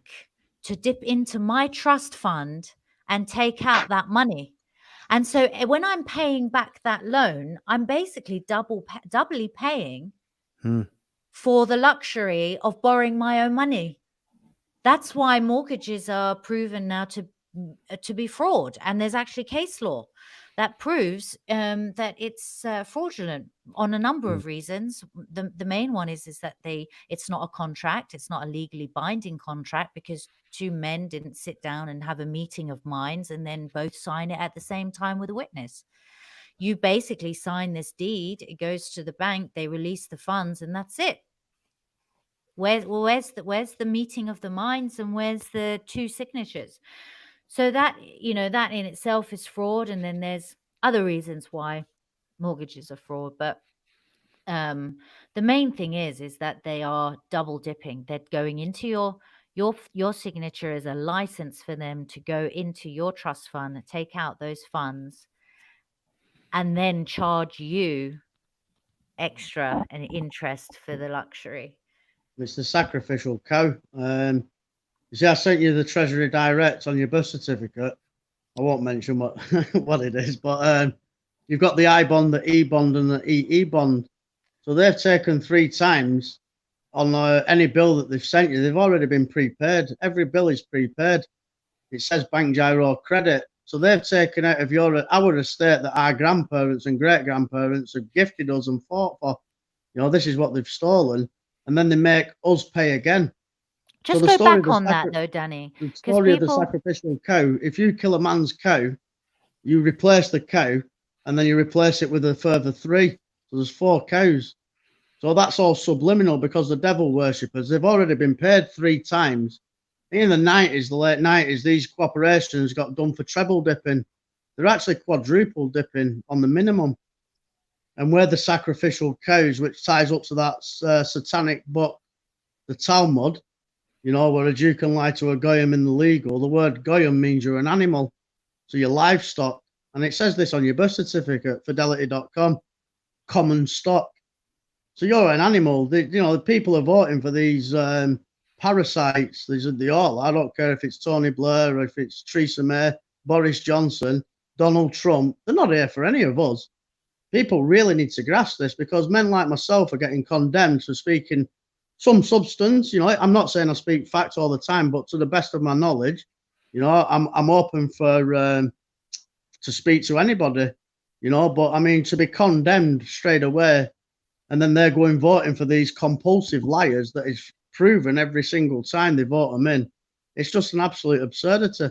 to dip into my trust fund and take out that money. And so when I'm paying back that loan, I'm basically doubly paying for the luxury of borrowing my own money. That's why mortgages are proven now to be fraud. And there's actually case law that proves that it's fraudulent on a number of reasons. The main one is that it's not a contract. It's not a legally binding contract, because two men didn't sit down and have a meeting of minds and then both sign it at the same time with a witness. You basically sign this deed, it goes to the bank, they release the funds, and that's it. Where's the meeting of the minds, and where's the two signatures? So that, you know, that in itself is fraud. And then there's other reasons why mortgages are fraud. But the main thing is that they are double dipping. They're going into your signature as a license for them to go into your trust fund, take out those funds, and then charge you extra and interest for the luxury. It's the sacrificial cow. You see, I sent you the Treasury Direct on your birth certificate. I won't mention what what it is, but you've got the I bond, the E bond, and the EE bond. So they've taken 3 times on any bill that they've sent you. They've already been prepaid. Every bill is prepaid. It says bank giro credit. So they've taken out of our estate that our grandparents and great grandparents have gifted us and fought for. You know, this is what they've stolen. and then they make us pay again. Just go back on that though, Danny. The story of the sacrificial cow, if you kill a man's cow, you replace the cow, and then you replace it with a further 3. So there's 4 cows. So that's all subliminal, because the devil worshippers, they've already been paid 3 times. In the 90s, the late 90s, these corporations got done for treble dipping. They're actually quadruple dipping on the minimum. And we're the sacrificial cows, which ties up to that satanic book, the Talmud, you know, where a Jew can lie to a goyim in the legal. The word goyim means you're an animal, so you're livestock. And it says this on your birth certificate, fidelity.com, common stock. So you're an animal. The people are voting for these parasites. These are the all. I don't care if it's Tony Blair or if it's Theresa May, Boris Johnson, Donald Trump. They're not here for any of us. People really need to grasp this, because men like myself are getting condemned for speaking some substance. You know, I'm not saying I speak facts all the time, but to the best of my knowledge, you know, I'm open for to speak to anybody, you know. But I mean, to be condemned straight away, and then they're going voting for these compulsive liars that is proven every single time they vote them in. It's just an absolute absurdity,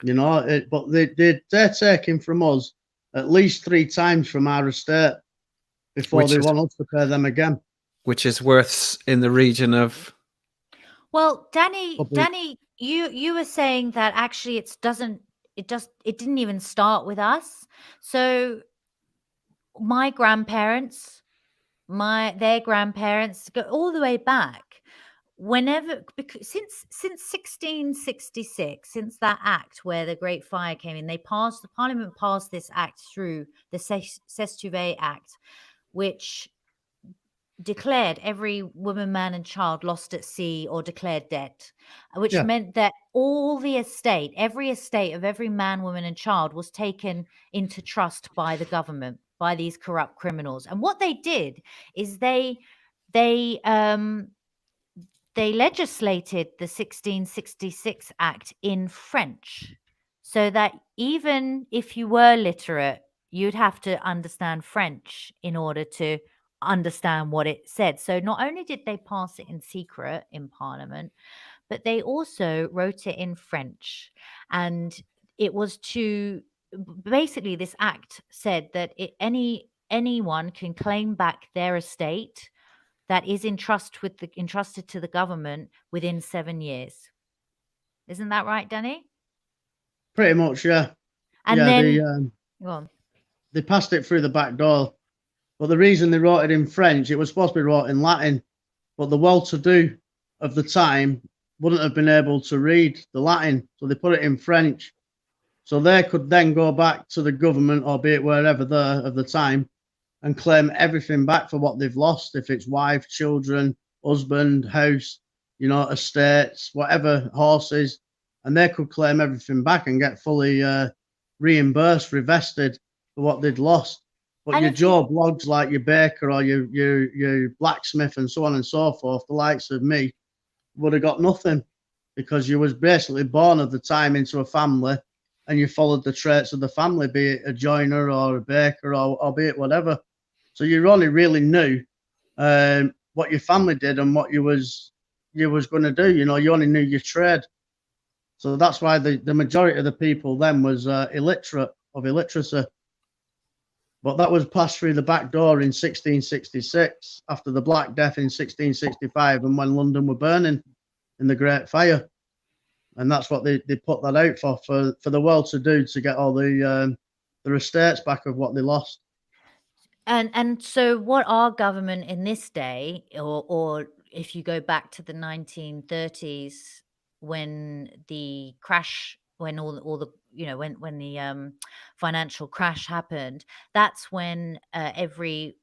you know. But they're taking from us at least 3 times from our estate before they want us to pay them again. Which is worth in the region of. Well, Danny, you were saying that actually it didn't even start with us. So my grandparents, their grandparents go all the way back. Because since 1666, since that act where the Great Fire came in, the Parliament passed this act through the Sestuve Act, which declared every woman, man, and child lost at sea or declared dead, which meant that every estate of every man, woman, and child was taken into trust by the government, by these corrupt criminals. And what they did is they legislated the 1666 Act in French, so that even if you were literate, you'd have to understand French in order to understand what it said. So not only did they pass it in secret in Parliament, but they also wrote it in French. And it was basically, this act said that anyone can claim back their estate that is entrusted to the government within 7 years. Isn't that right, Danny? Pretty much, yeah. And then they passed it through the back door. But the reason they wrote it in French, it was supposed to be wrote in Latin, but the well-to-do of the time wouldn't have been able to read the Latin, so they put it in French. So they could then go back to the government, or be it wherever there of the time, and claim everything back for what they've lost, if it's wife, children, husband, house, you know, estates, whatever, horses, and they could claim everything back and get fully reimbursed, revested for what they'd lost. But and your Joe Bloggs, like your baker or your blacksmith and so on and so forth, the likes of me, would have got nothing, because you was basically born at the time into a family and you followed the traits of the family, be it a joiner or a baker or be it whatever. So you only really knew what your family did and what you was going to do. You know, you only knew your trade. So that's why the majority of the people then was illiteracy. But that was passed through the back door in 1666, after the Black Death in 1665, and when London were burning in the Great Fire. And that's what they put that out for the well-to-do, to get all their estates back of what they lost. And so what our government in this day, or if you go back to the 1930s, when the crash, when all the when the financial crash happened, that's when every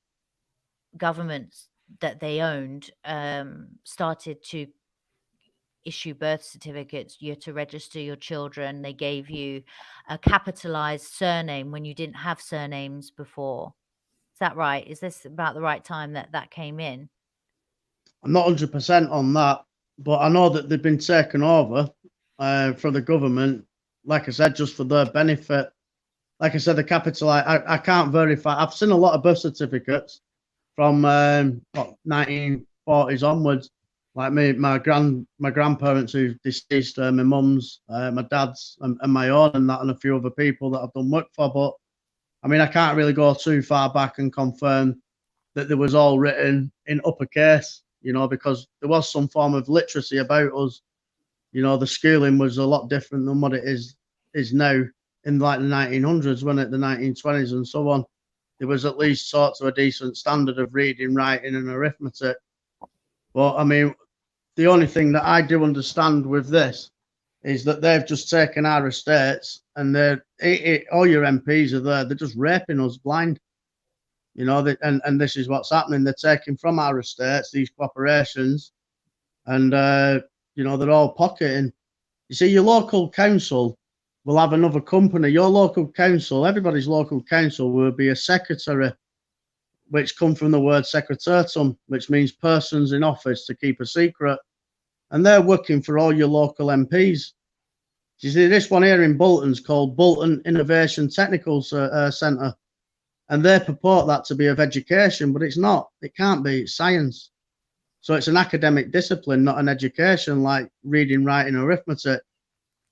government that they owned started to issue birth certificates. You had to register your children. They gave you a capitalized surname when you didn't have surnames before. Is that right? Is this about the right time that came in? I'm not 100% on that, but I know that they've been taken over for the government, like I said, just for their benefit. Like I said, the capital, I can't verify. I've seen a lot of birth certificates from 19 40s onwards. Like me, my grandparents who deceased, my mum's, my dad's, and my own, and that, and a few other people that I've done work for. But I mean, I can't really go too far back and confirm that there was all written in uppercase, you know, because there was some form of literacy about us. You know, the schooling was a lot different than what it is now in like the 1900s, when at the 1920s and so on. There was at least sort of a decent standard of reading, writing, and arithmetic. But I mean, the only thing that I do understand with this is that they've just taken our estates, and all your MPs are there. They're just raping us blind, you know. And this is what's happening. They're taking from our estates these corporations, and you know, they're all pocketing. You see, your local council will have another company. Your local council, everybody's local council, will be a secretary, which come from the word secretariatum, which means persons in office to keep a secret. And they're working for all your local MPs. You see, this one here in Bolton's called Bolton Innovation Technical Centre. And they purport that to be of education, but it's not. It can't be. It's science. So it's an academic discipline, not an education like reading, writing, arithmetic.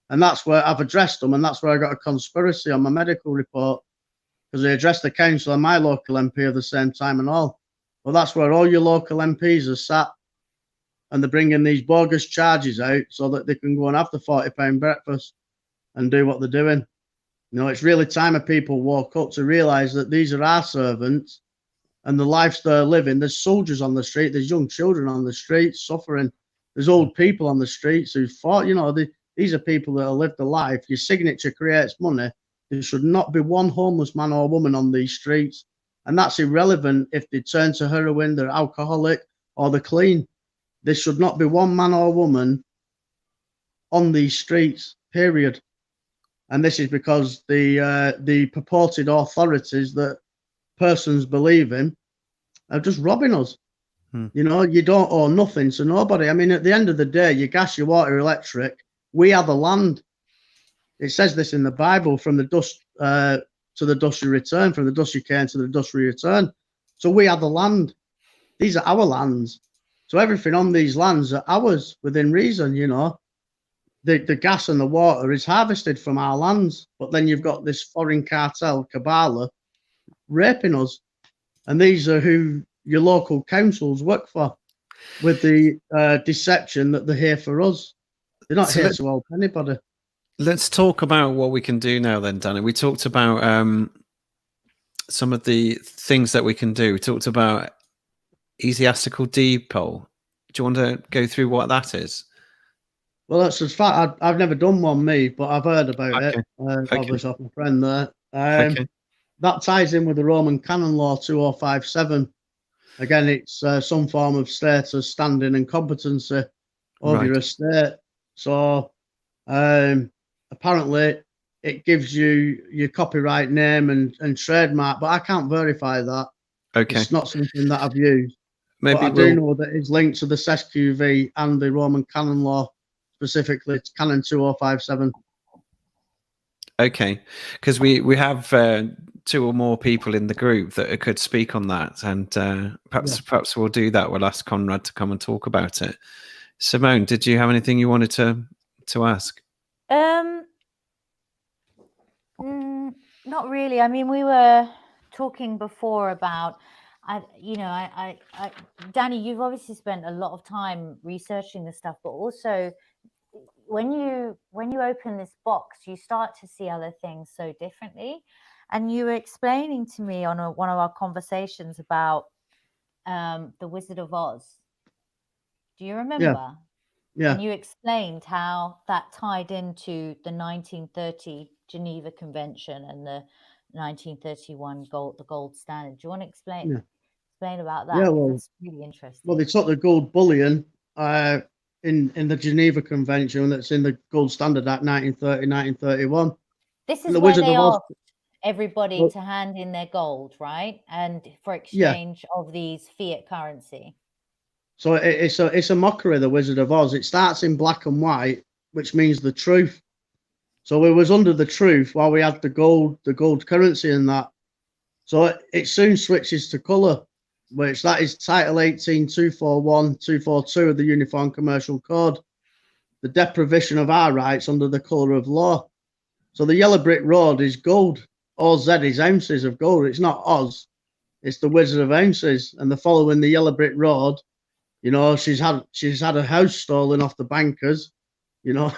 And that's where I've addressed them. And that's where I got a conspiracy on my medical report, because they addressed the council and my local MP at the same time and all. Well, that's where all your local MPs are sat, and they're bringing these bogus charges out so that they can go and have the £40 breakfast and do what they're doing. You know, it's really time of people woke up to realise that these are our servants and the lives they're living. There's soldiers on the street, there's young children on the streets suffering, there's old people on the streets who fought. You know, these are people that have lived a life. Your signature creates money. There should not be one homeless man or woman on these streets. And that's irrelevant if they turn to heroin, they're alcoholic, or they're clean. There should not be one man or woman on these streets, period. And this is because the purported authorities that persons believe in are just robbing us. You know, you don't owe nothing to nobody. I mean, at the end of the day, your gas, your water, electric, we are the land. It says this in the Bible: from the dust to the dust you return, from the dust you came to the dust you return. So we are the land. These are our lands. So everything on these lands are ours within reason, you know. The gas and the water is harvested from our lands, but then you've got this foreign cartel, Kabbalah, raping us. And these are who your local councils work for, with the deception that they're here for us. They're not here to help anybody. Let's talk about what we can do now then, Danny. We talked about some of the things that we can do. We talked about easiastical dipole. Do you want to go through what that is? Well, that's as far. I've never done one, me, but I've heard about it. Obviously, off my friend there. That ties in with the Roman Canon Law 2057. Again, it's some form of status, standing, and competency over your estate. So apparently, it gives you your copyright name and trademark, but I can't verify that. Okay, it's not something that I've used. Maybe but I do know that it's linked to the SESQV and the Roman Canon Law, specifically it's Canon 2057. Okay, because we have two or more people in the group that could speak on that, and perhaps we'll do that. We'll ask Conrad to come and talk about it. Simone, did you have anything you wanted to ask? Not really. I mean, we were talking before about, Danny, you've obviously spent a lot of time researching this stuff, but also when you open this box, you start to see other things so differently. And you were explaining to me on one of our conversations about the Wizard of Oz. Do you remember? Yeah. And you explained how that tied into the 1930 Geneva Convention and the 1931 gold standard. Do you want to explain about that? Yeah, well, that's really interesting. Well, they took the gold bullion in the Geneva Convention that's in the Gold Standard Act 1930, 1931. This is where they asked everybody to hand in their gold, right? And for exchange of these fiat currency. So it's a mockery, the Wizard of Oz. It starts in black and white, which means the truth. So it was under the truth while we had the gold currency and that. So it soon switches to colour. which that is Title 18, 241, 242 of the Uniform Commercial Code, the deprivation of our rights under the colour of law. So the yellow brick road is gold. OZ is ounces of gold. It's not Oz. It's the Wizard of Ounces, and they're following the yellow brick road. You know, she's had a house stolen off the bankers. You know,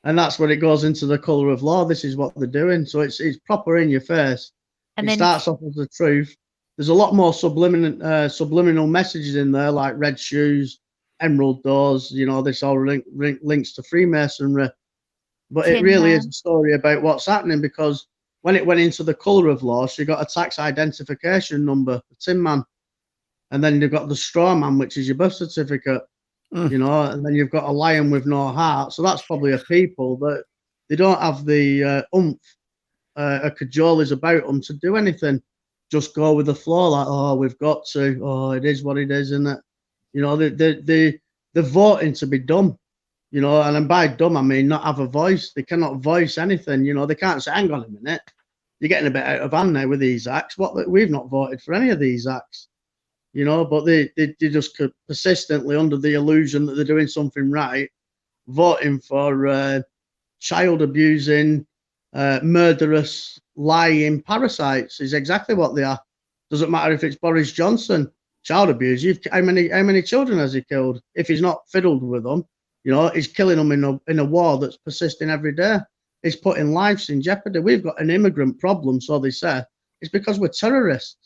and that's when it goes into the colour of law. This is what they're doing. So it's proper in your face. And it starts off as the truth. There's a lot more subliminal messages in there, like red shoes, emerald doors. You know, this all links to Freemasonry. But it really is a story about what's happening, because when it went into the colour of law, she got a tax identification number, the Tin Man. And then you've got the straw man, which is your birth certificate, you know, and then you've got a lion with no heart. So that's probably a people that they don't have the a cajoles about them to do anything. Just go with the flow, like, oh, we've got to, oh, it is what it is, isn't it? You know, they're voting to be dumb, you know, and by dumb, I mean not have a voice. They cannot voice anything, you know, they can't say, hang on a minute, you're getting a bit out of hand now with these acts. We've not voted for any of these acts. You know, but they just persistently, under the illusion that they're doing something right, voting for child abusing, murderous, lying parasites is exactly what they are. Doesn't matter if it's Boris Johnson, child abuse. How many children has he killed? If he's not fiddled with them, you know, he's killing them in a war that's persisting every day. He's putting lives in jeopardy. We've got an immigrant problem, so they say. It's because we're terrorists.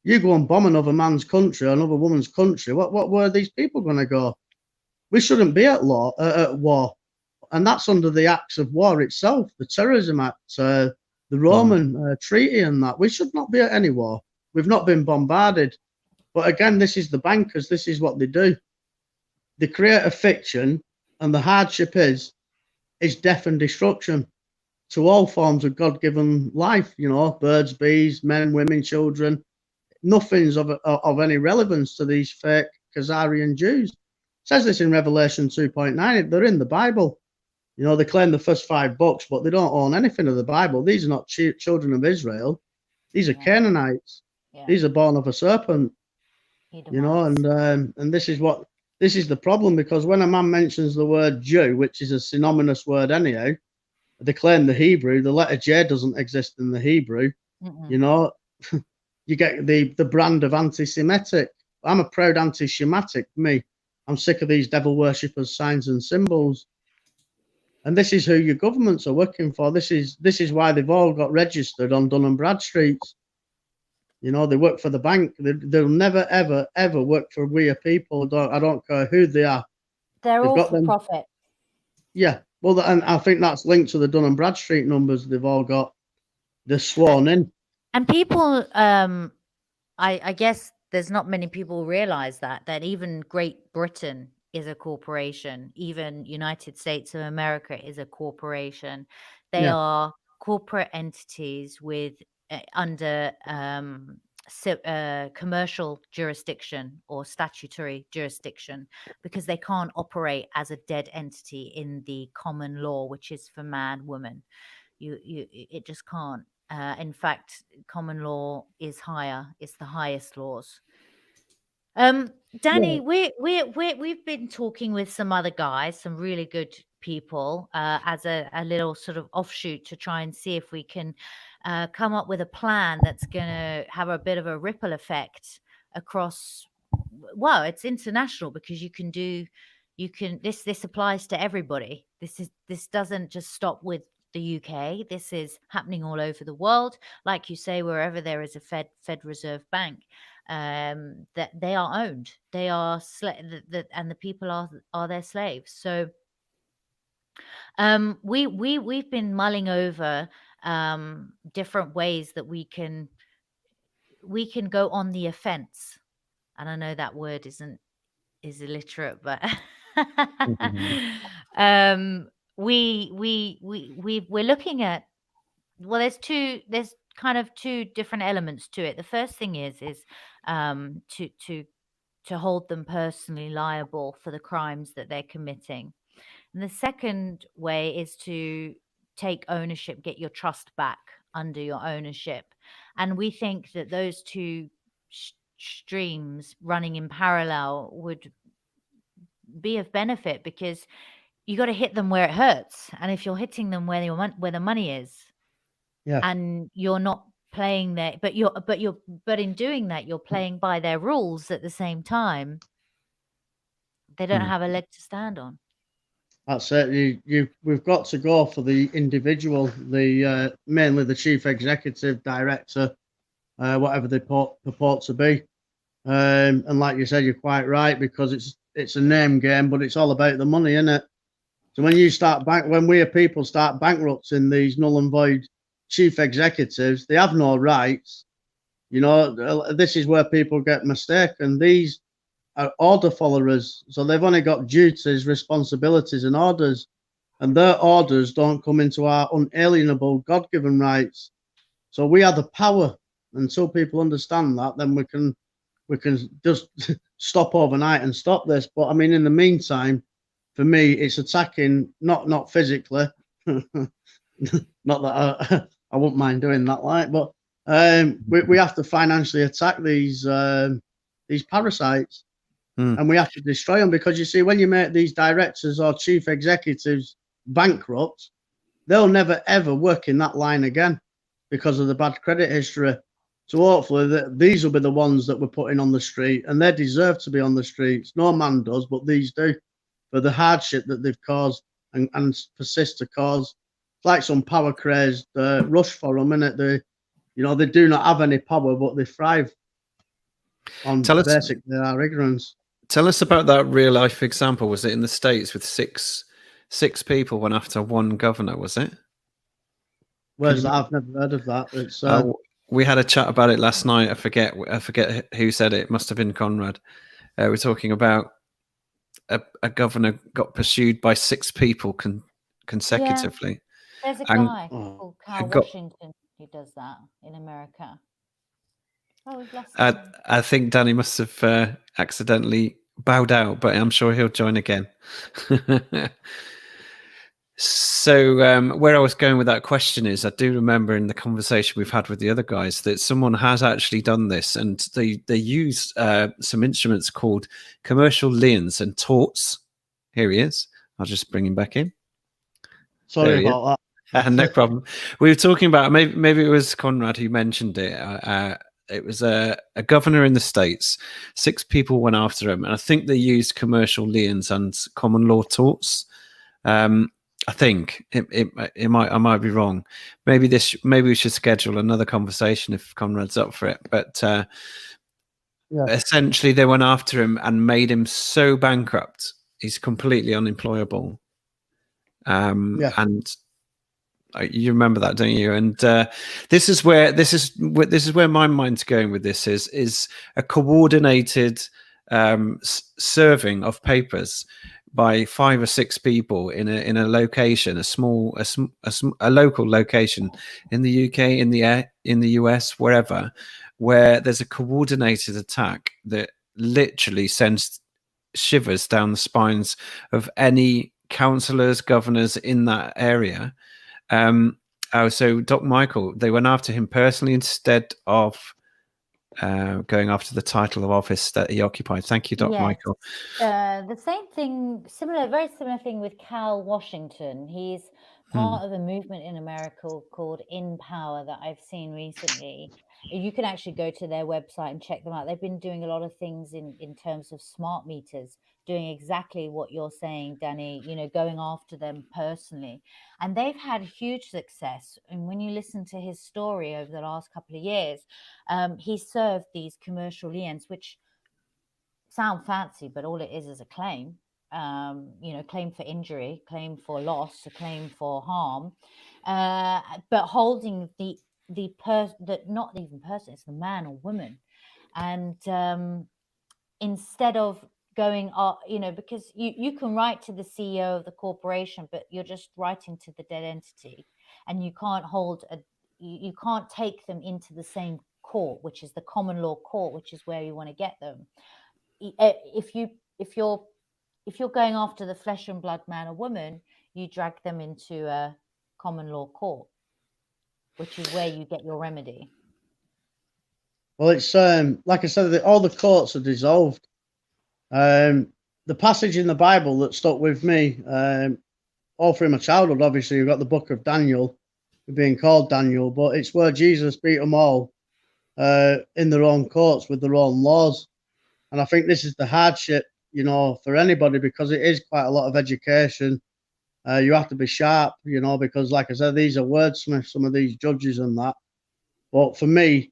You go and bomb another man's country, another woman's country. What were these people going to go? We shouldn't be at war, and that's under the acts of war itself, the Terrorism Act, the Roman Treaty, and that. We should not be at any war. We've not been bombarded. But again, this is the bankers. This is what they do. They create a fiction, and the hardship is death and destruction to all forms of God-given life. You know, birds, bees, men, women, children. Nothing's of any relevance to these fake Khazarian Jews. It says this in Revelation 2.9. They're in the Bible. You know, they claim the first 5 books, but they don't own anything of the Bible. These are not children of Israel. These are Canaanites. Yeah. These are born of a serpent. You know, and this is the problem, because when a man mentions the word Jew, which is a synonymous word anyhow, they claim the Hebrew. The letter J doesn't exist in the Hebrew. You know. You get the brand of anti-Semitic. I'm a proud anti-Shemitic, me. I'm sick of these devil worshippers' signs and symbols. And this is who your governments are working for. This is why they've all got registered on Dun & Bradstreet. You know, they work for the bank. They'll never, ever, ever work for we a people. I don't care who they are. They've all for profit. Yeah. Well, and I think that's linked to the Dun & Bradstreet numbers they've all got. They're sworn in. And people, I guess there's not many people realize that even Great Britain is a corporation. Even United States of America is a corporation. They are corporate entities with under commercial jurisdiction or statutory jurisdiction, because they can't operate as a dead entity in the common law, which is for man, woman. It just can't. In fact, common law is higher. It's the highest laws. Danny, we've been talking with some other guys, some really good people, as a little sort of offshoot to try and see if we can come up with a plan that's going to have a bit of a ripple effect across. Well, it's international, because this applies to everybody. This doesn't just stop with the UK. This is happening all over the world. Like you say, wherever there is a Fed Reserve Bank, that they are owned. They are and the people are their slaves. So we've been mulling over different ways that we can go on the offense. And I know that word is illiterate, but we're looking at, well, there's kind of 2 different elements to it. The first thing is to hold them personally liable for the crimes that they're committing. And the second way is to take ownership, get your trust back under your ownership. And we think that those two streams running in parallel would be of benefit, because you got to hit them where it hurts. And if you're hitting them where the money is, and you're not playing there, but in doing that, you're playing by their rules at the same time, they don't have a leg to stand on. That's it. We've got to go for the individual, the mainly the chief executive, director, whatever they purport to be. And like you said, you're quite right, because it's a name game, but it's all about the money, isn't it? So when we people start bankrupting these null and void chief executives, they have no rights. You know, this is where people get mistaken. These are order followers, so they've only got duties, responsibilities, and orders, and their orders don't come into our unalienable God-given rights. So we have the power. Until people understand that, then we can just stop overnight and stop this. But I mean, in the meantime, for me, it's attacking, not physically. Not that I wouldn't mind doing that, like, but we have to financially attack these parasites. And we have to destroy them, because you see, when you make these directors or chief executives bankrupt, they'll never ever work in that line again because of the bad credit history. So hopefully these will be the ones that we're putting on the street, and they deserve to be on the streets. No man does, but these do, for the hardship that they've caused and persist to cause. It's like some power crazed rush for them, innit? They do not have any power, but they thrive on basically our ignorance. Tell us about that real life example. Was it in the States with six people went after one governor? Was it? Where's that? I've never heard of that. It's we had a chat about it last night. I forget who said it. It must have been Conrad. We're talking about a governor got pursued by 6 people consecutively. Yeah. There's a guy called Cal Washington who does that in America. I think Danny must have accidentally bowed out, but I'm sure he'll join again. So where I was going with that question is, I do remember in the conversation we've had with the other guys that someone has actually done this, and they use some instruments called commercial liens and torts. Here he is. I'll just bring him back in. Sorry about that. No problem. We were talking about, maybe it was Conrad who mentioned it. It was a governor in the States. 6 people went after him, and I think they used commercial liens and common law torts. I think I might be wrong. Maybe we should schedule another conversation if Conrad's up for it. But essentially, they went after him and made him so bankrupt, he's completely unemployable. And you remember that, don't you? And this is where my mind's going with this is a coordinated serving of papers by 5 or 6 people in a location, a local location in the UK, in the US, wherever, where there's a coordinated attack that literally sends shivers down the spines of any councillors, governors in that area. So Doc Michael, they went after him personally instead of going after the title of office that he occupied. Thank you, Doc Michael. The same thing, very similar thing with Cal Washington. He's part of a movement in America called In Power that I've seen recently. You can actually go to their website and check them out. They've been doing a lot of things in terms of smart meters, doing exactly what you're saying, Danny, going after them personally. And they've had huge success. And when you listen to his story over the last couple of years, he served these commercial liens, which sound fancy, but all it is a claim. Claim for injury, claim for loss, a claim for harm, but holding not even person, it's the man or woman. And instead of going because you can write to the CEO of the corporation, but you're just writing to the dead entity, and you can't you can't take them into the same court, which is the common law court, which is where you want to get them. If you're going after the flesh and blood man or woman, you drag them into a common law court, which is where you get your remedy. Well, it's like I said, all the courts are dissolved. The passage in the Bible that stuck with me all through my childhood, obviously, you've got the book of Daniel, being called Daniel, but it's where Jesus beat them all in their own courts with their own laws. And I think this is the hardship, you know, for anybody, because it is quite a lot of education. You have to be sharp, you know, because like I said, these are wordsmiths, some of these judges and that. But for me,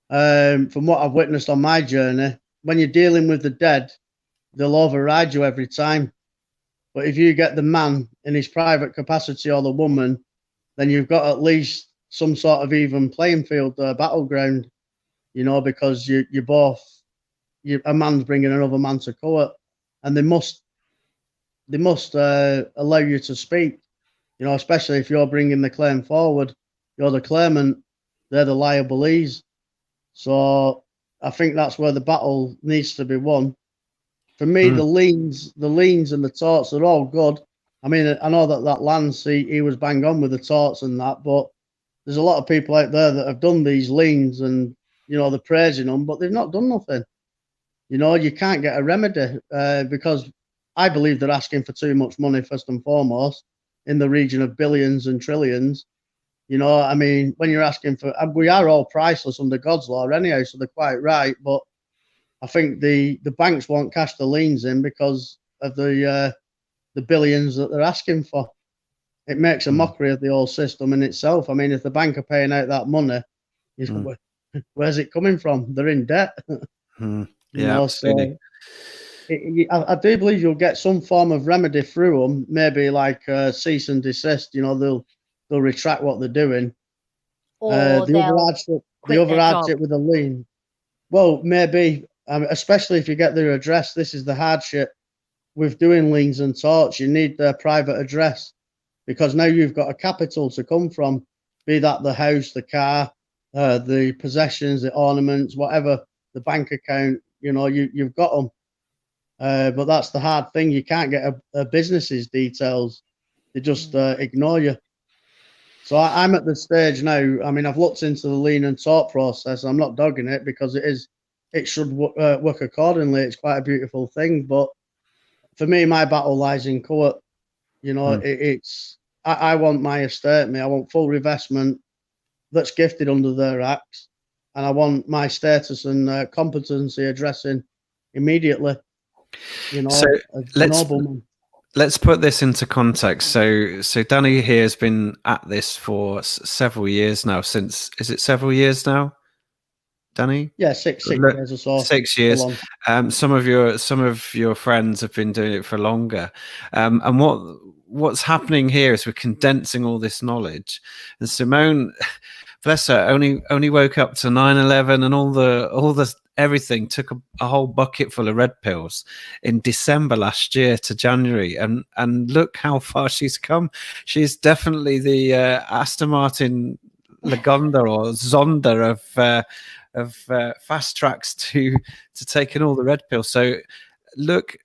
from what I've witnessed on my journey, when you're dealing with the dead, they'll override you every time. But if you get the man in his private capacity or the woman, then you've got at least some sort of even playing field, battleground, you know, because you're both, a man's bringing another man to court, and they must allow you to speak, you know, especially if you're bringing the claim forward. You're the claimant, they're the liabilities. So I think that's where the battle needs to be won. For me, the liens and the torts are all good. I mean, I know that Lance, he was bang on with the torts and that, but there's a lot of people out there that have done these liens and, you know, they're praising them, but they've not done nothing. You know, you can't get a remedy because I believe they're asking for too much money, first and foremost, in the region of billions and trillions. You know, I mean, when you're asking for, we are all priceless under God's law anyhow, so they're quite right. But I think the banks won't cash the liens in because of the billions that they're asking for. It makes a mockery of the whole system in itself. I mean, if the bank are paying out that money, you know, where's it coming from? They're in debt. Yeah, absolutely. So I do believe you'll get some form of remedy through them, maybe like cease and desist. You know, they'll retract what they're doing. Or the other hardship with the lien. Well, maybe, especially if you get their address. This is the hardship with doing liens and torts. You need their private address because now you've got a capital to come from, be that the house, the car, the possessions, the ornaments, whatever, the bank account. You know, you've got them. But that's the hard thing. You can't get a business's details. They just ignore you. So I'm at the stage now. I mean, I've looked into the lien and tort process. I'm not dogging it because it should work accordingly. It's quite a beautiful thing. But for me, my battle lies in court. You know, I want my estate, I want full revestment that's gifted under their acts. And I want my status and competency addressing immediately. You know, so let's put this into context. So Danny here has been at this for several years now. Is it several years now, Danny? Yeah, six years or so. 6 years. Some of your friends have been doing it for longer. And what's happening here is we're condensing all this knowledge. And Simone, bless her, only woke up to 9/11 and all the everything, took a whole bucket full of red pills in December last year to January, and look how far she's come. She's definitely the Aston Martin Lagonda or Zonda of fast tracks to taking all the red pills. So look,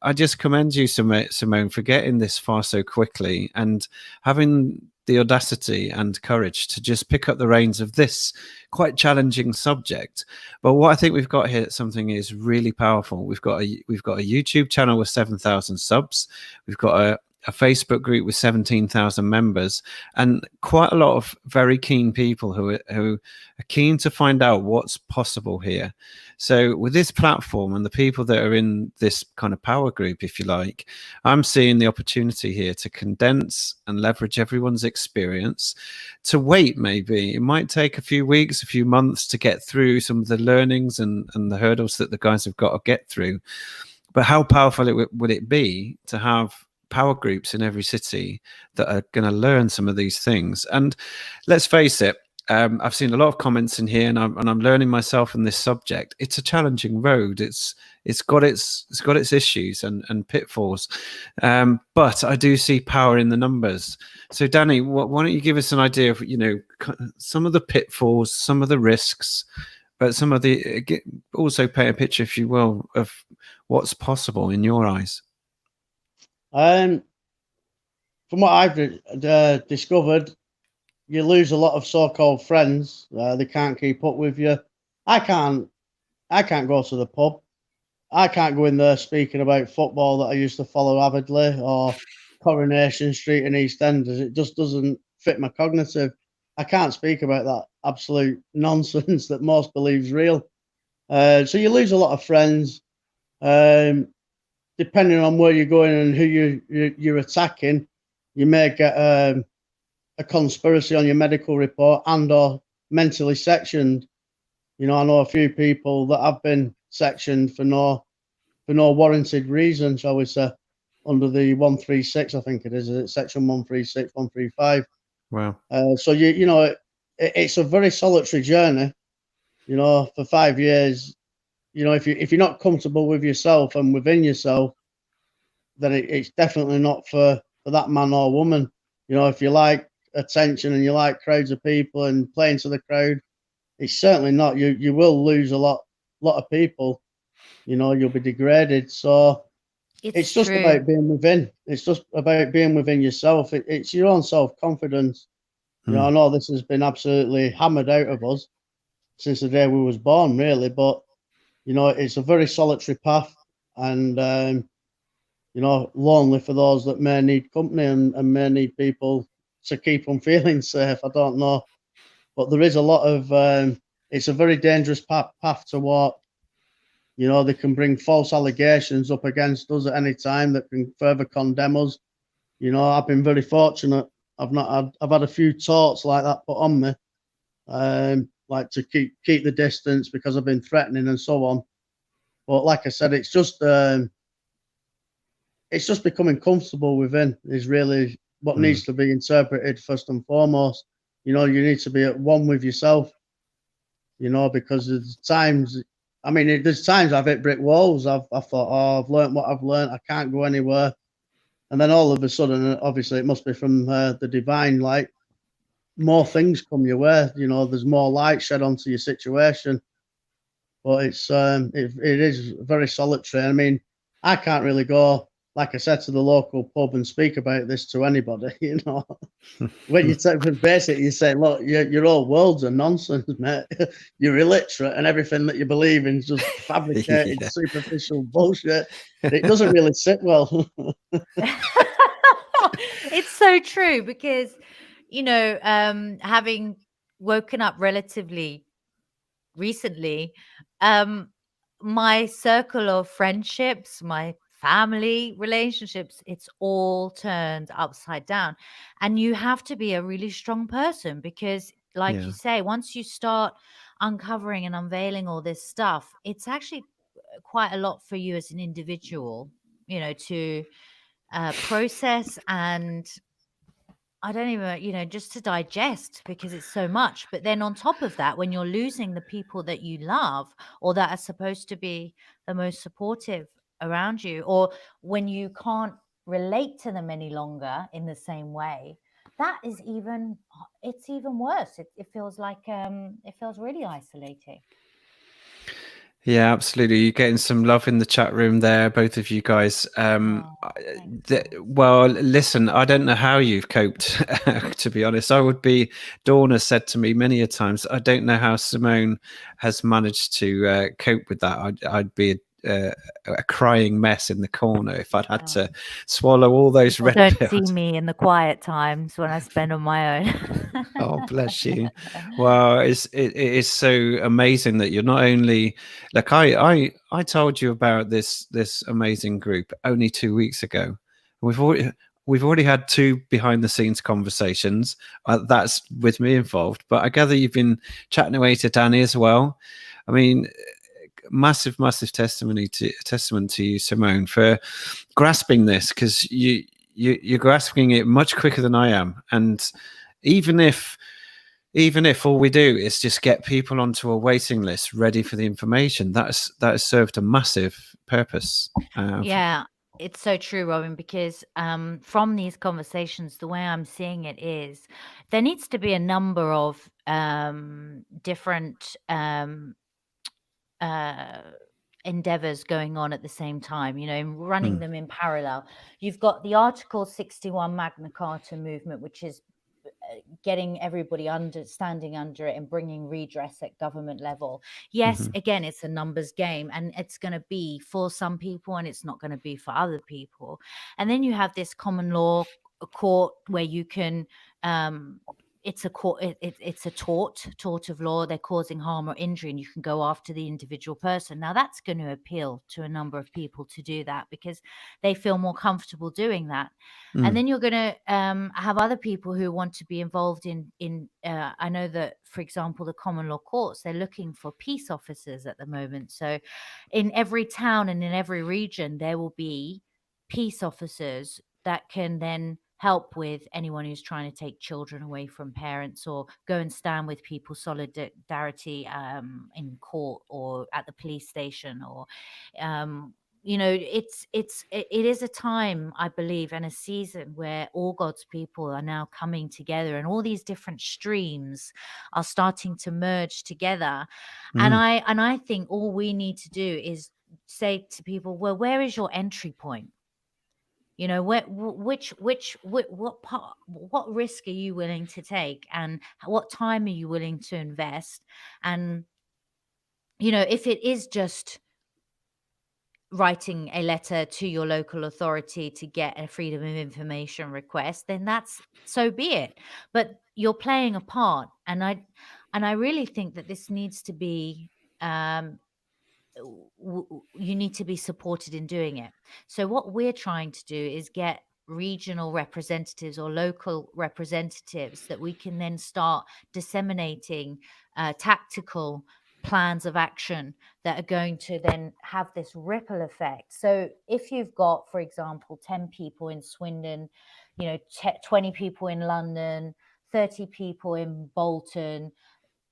I just commend you, Simone, for getting this far so quickly and having the audacity and courage to just pick up the reins of this quite challenging subject. But what I think we've got here, something is really powerful. We've got a YouTube channel with 7,000 subs. We've got a Facebook group with 17,000 members, and quite a lot of very keen people who are keen to find out what's possible here. So with this platform and the people that are in this kind of power group, if you like, I'm seeing the opportunity here to condense and leverage everyone's experience, to wait. Maybe it might take a few weeks, a few months to get through some of the learnings and the hurdles that the guys have got to get through. But how powerful would it be to have power groups in every city that are going to learn some of these things? And let's face it, I've seen a lot of comments in here, and I'm learning myself in this subject. It's a challenging road. It's got its issues and pitfalls, but I do see power in the numbers. So Danny, why don't you give us an idea of, you know, some of the pitfalls, some of the risks, but some of the, also paint a picture, if you will, of what's possible in your eyes. From what I've discovered, you lose a lot of so-called friends. They can't keep up with you. I can't go to the pub. I can't go in there speaking about football that I used to follow avidly, or Coronation Street in EastEnders. It just doesn't fit my cognitive. I can't speak about that absolute nonsense that most believe's real. So you lose a lot of friends, depending on where you're going and who you're attacking. You may get a conspiracy on your medical report and or mentally sectioned. You know, I know a few people that have been sectioned for no warranted reason, shall we say, under the 136, I think it is section 136, 135. Wow. So you know, it's a very solitary journey. You know, for 5 years, you know, if you're not comfortable with yourself and within yourself, then it's definitely not for that man or woman. You know, if you like attention and you like crowds of people and playing to the crowd, it's certainly not. You will lose a lot of people. You know, you'll be degraded. So it's just true. about being within. It's just about being within yourself. It's your own self-confidence. You know, I know this has been absolutely hammered out of us since the day we was born, really. But, you know, it's a very solitary path, and, you know, lonely for those that may need company and may need people to keep them feeling safe. I don't know. But there is a lot of, it's a very dangerous path to walk. You know, they can bring false allegations up against us at any time that can further condemn us. You know, I've been very fortunate. I've had a few torts like that put on me, like to keep the distance because I've been threatening and so on. But like I said, it's just becoming comfortable within is really what needs to be interpreted first and foremost. You know, you need to be at one with yourself. You know, because there's times. I mean, there's times I've hit brick walls. I've thought, oh, I've learned what I've learned. I can't go anywhere. And then all of a sudden, obviously, it must be from the divine light. More things come your way. You know, there's more light shed onto your situation. But it's it is very solitary. I mean, I can't really go, like I said, to the local pub and speak about this to anybody. You know, when you take basically, you say, look, your whole world's a nonsense, mate. You're illiterate, and everything that you believe in is just fabricated, superficial bullshit. It doesn't really sit well. It's so true because, you know, having woken up relatively recently, my circle of friendships, my family relationships, it's all turned upside down. And you have to be a really strong person because, like you say, once you start uncovering and unveiling all this stuff, it's actually quite a lot for you as an individual, you know, to process, and I don't even, you know, just to digest because it's so much. But then on top of that, when you're losing the people that you love or that are supposed to be the most supportive around you, or when you can't relate to them any longer in the same way, that is it's even worse. It feels like it feels really isolating. Yeah, absolutely. You're getting some love in the chat room there, both of you guys. Well, listen, I don't know how you've coped, to be honest. Dawn has said to me many a times, I don't know how Simone has managed to cope with that. I'd be a crying mess in the corner if I'd had to swallow all those red pills. Don't see me in the quiet times when I spend on my own. Oh, bless you. Well, it is so amazing that you're not only like I told you about this amazing group only 2 weeks ago. We've already had 2 behind the scenes conversations. That's with me involved, but I gather you've been chatting away to Danny as well. I mean, massive testament to you, Simone, for grasping this, because you're grasping it much quicker than I am. And even if all we do is just get people onto a waiting list ready for the information, that has served a massive purpose. Yeah, it's so true, Robin, because from these conversations, the way I'm seeing it is there needs to be a number of different endeavors going on at the same time, you know, running them in parallel. You've got the Article 61 Magna Carta movement, which is getting everybody understanding under it and bringing redress at government level. Yes, again, it's a numbers game, and it's going to be for some people and it's not going to be for other people. And then you have this common law court where you can it's a court, it's a tort of law. They're causing harm or injury, and you can go after the individual person. Now that's going to appeal to a number of people to do that because they feel more comfortable doing that. And then you're going to have other people who want to be involved in I know that, for example, the common law courts, they're looking for peace officers at the moment. So in every town and in every region, there will be peace officers that can then help with anyone who's trying to take children away from parents, or go and stand with people solidarity in court or at the police station, or it is a time, I believe, and a season where all God's people are now coming together, and all these different streams are starting to merge together. And I think all we need to do is say to people, well, where is your entry point? What risk are you willing to take, and what time are you willing to invest? And if it is just writing a letter to your local authority to get a freedom of information request, then that's so be it. But you're playing a part, and I really think that this needs to be you need to be supported in doing it. So what we're trying to do is get regional representatives or local representatives that we can then start disseminating tactical plans of action that are going to then have this ripple effect. So if you've got, for example, 10 people in Swindon, 20 people in London, 30 people in Bolton,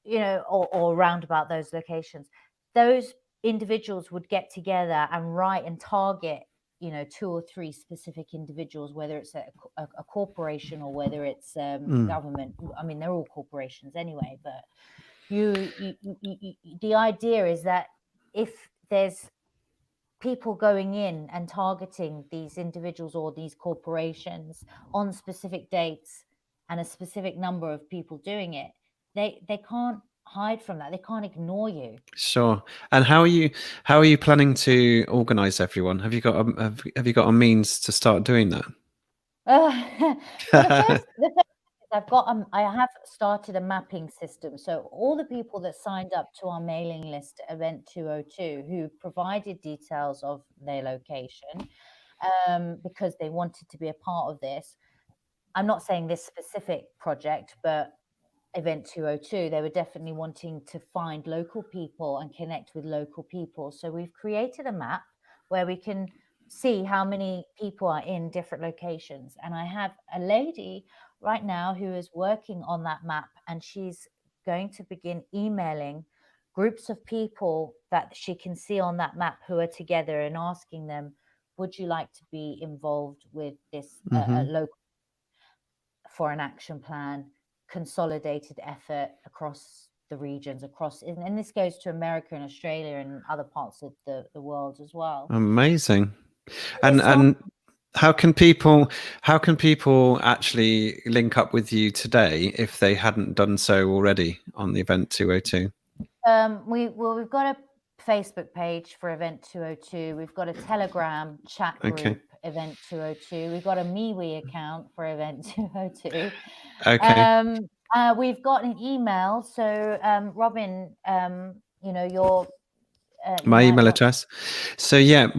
or around about those locations, those individuals would get together and write and target 2 or 3 specific individuals, whether it's a corporation or whether it's government. I mean, they're all corporations anyway, but the idea is that if there's people going in and targeting these individuals or these corporations on specific dates and a specific number of people doing it, they can't hide from that. They can't ignore you. Sure. And how are you planning to organize everyone? Have you got a means to start doing that? The first I have started a mapping system. So all the people that signed up to our mailing list, Event 202, who provided details of their location because they wanted to be a part of this. I'm not saying this specific project, but Event 202, they were definitely wanting to find local people and connect with local people. So we've created a map where we can see how many people are in different locations. And I have a lady right now who is working on that map, and she's going to begin emailing groups of people that she can see on that map who are together and asking them, would you like to be involved with this local for an action plan, consolidated effort across the regions, and this goes to America and Australia and other parts of the world as well. Amazing. And how can people actually link up with you today if they hadn't done so already on the Event 202? We've got a Facebook page for Event 202. We've got a Telegram chat group, Event 202. We've got a MeWe account for Event 202. Okay. We've got an email. So, Robin, your my email address. So yeah,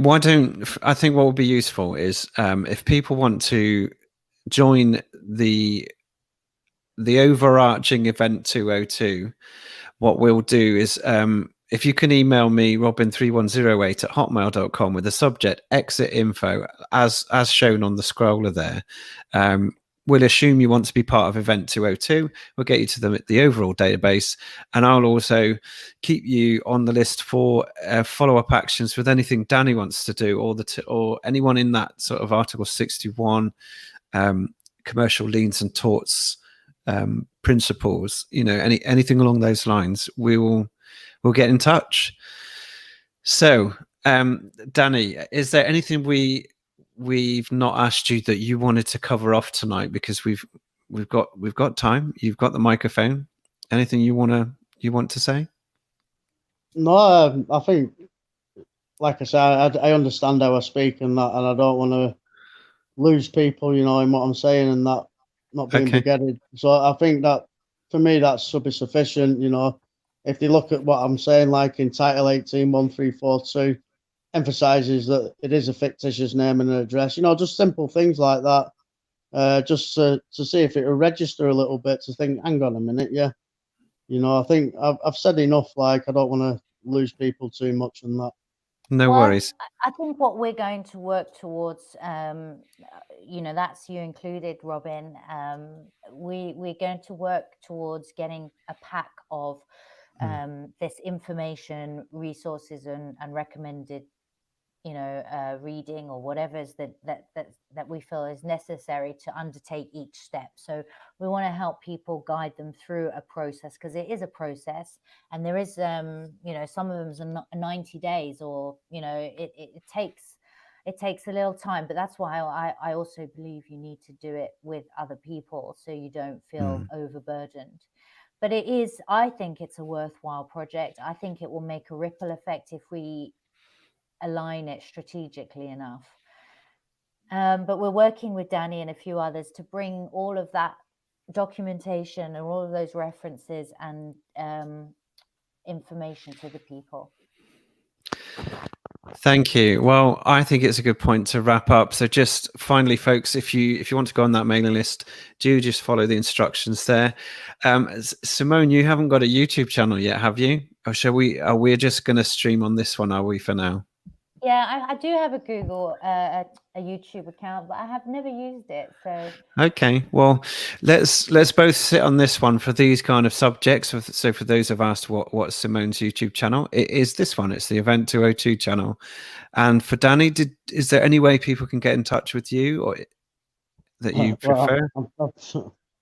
I think what would be useful is if people want to join the overarching Event 202, what we'll do is if you can email me, robin3108@hotmail.com with the subject exit info as shown on the scroller there. We'll assume you want to be part of Event 202. We'll get you to the overall database, and I'll also keep you on the list for follow-up actions with anything Danny wants to do, or anyone in that sort of Article 61 commercial liens and torts principles. Anything along those lines, we'll get in touch. So, Danny, is there anything we've not asked you that you wanted to cover off tonight? Because we've we've got time. You've got the microphone. Anything you want to say? No, I think, like I said, I understand how I speak and that, and I don't want to lose people, you know, in what I'm saying and that, not being big-headed. So I think that for me, that should be sufficient. You know, if they look at what I'm saying, like in Title 18.1342, emphasizes that it is a fictitious name and an address. You know, just simple things like that. Just to see if it will register a little bit, to think, hang on a minute, yeah. You know, I think I've said enough. Like, I don't want to lose people too much on that. No worries. I think what we're going to work towards, you know, that's you included, Robin. We're going to work towards getting a pack of this information, resources, and recommended, you know, reading or whatever is that we feel is necessary to undertake each step. So we want to help people, guide them through a process, because it is a process, and there is, you know, some of them are 90 days, or, you know, it takes a little time. But that's why I also believe you need to do it with other people, so you don't feel overburdened. But it is, I think it's a worthwhile project. I think it will make a ripple effect if we align it strategically enough. But we're working with Danny and a few others to bring all of that documentation and all of those references and information to the people. Thank you. Well, I think it's a good point to wrap up. So just finally, folks, if you want to go on that mailing list, do just follow the instructions there. Simone, you haven't got a YouTube channel yet, have you? Or shall we? Are we just going to stream on this one? Are we for now? Yeah, I do have a Google, a YouTube account, but I have never used it. So okay, well, let's both sit on this one for these kind of subjects. So for those who've asked what's Simone's YouTube channel, it is this one. It's the Event 202 channel. And for Danny, is there any way people can get in touch with you, or that you prefer?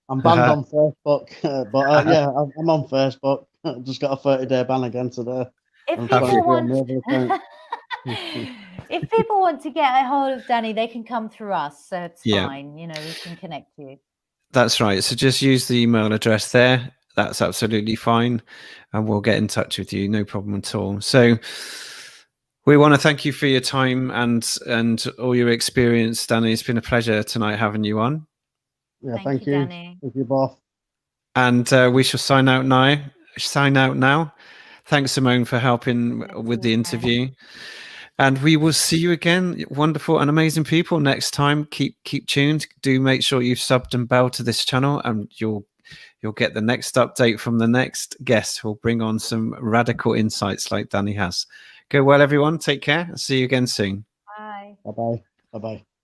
I'm banned on Facebook, but yeah, I'm on Facebook. I've just got a 30-day ban again today. If people want to get a hold of Danny, they can come through us, so it's fine. You know, we can connect you. That's right. So just use the email address there. That's absolutely fine, and we'll get in touch with you. No problem at all. So we want to thank you for your time and all your experience, Danny. It's been a pleasure tonight having you on. Yeah, thank you, Danny. Thank you both. And we shall sign out now. Thanks, Simone, for helping with the interview. And we will see you again, wonderful and amazing people, next time. Keep tuned. Do make sure you've subbed and bell to this channel, and you'll get the next update from the next guest who'll bring on some radical insights like Danny has. Go well, everyone. Take care. See you again soon. Bye. Bye-bye. Bye-bye.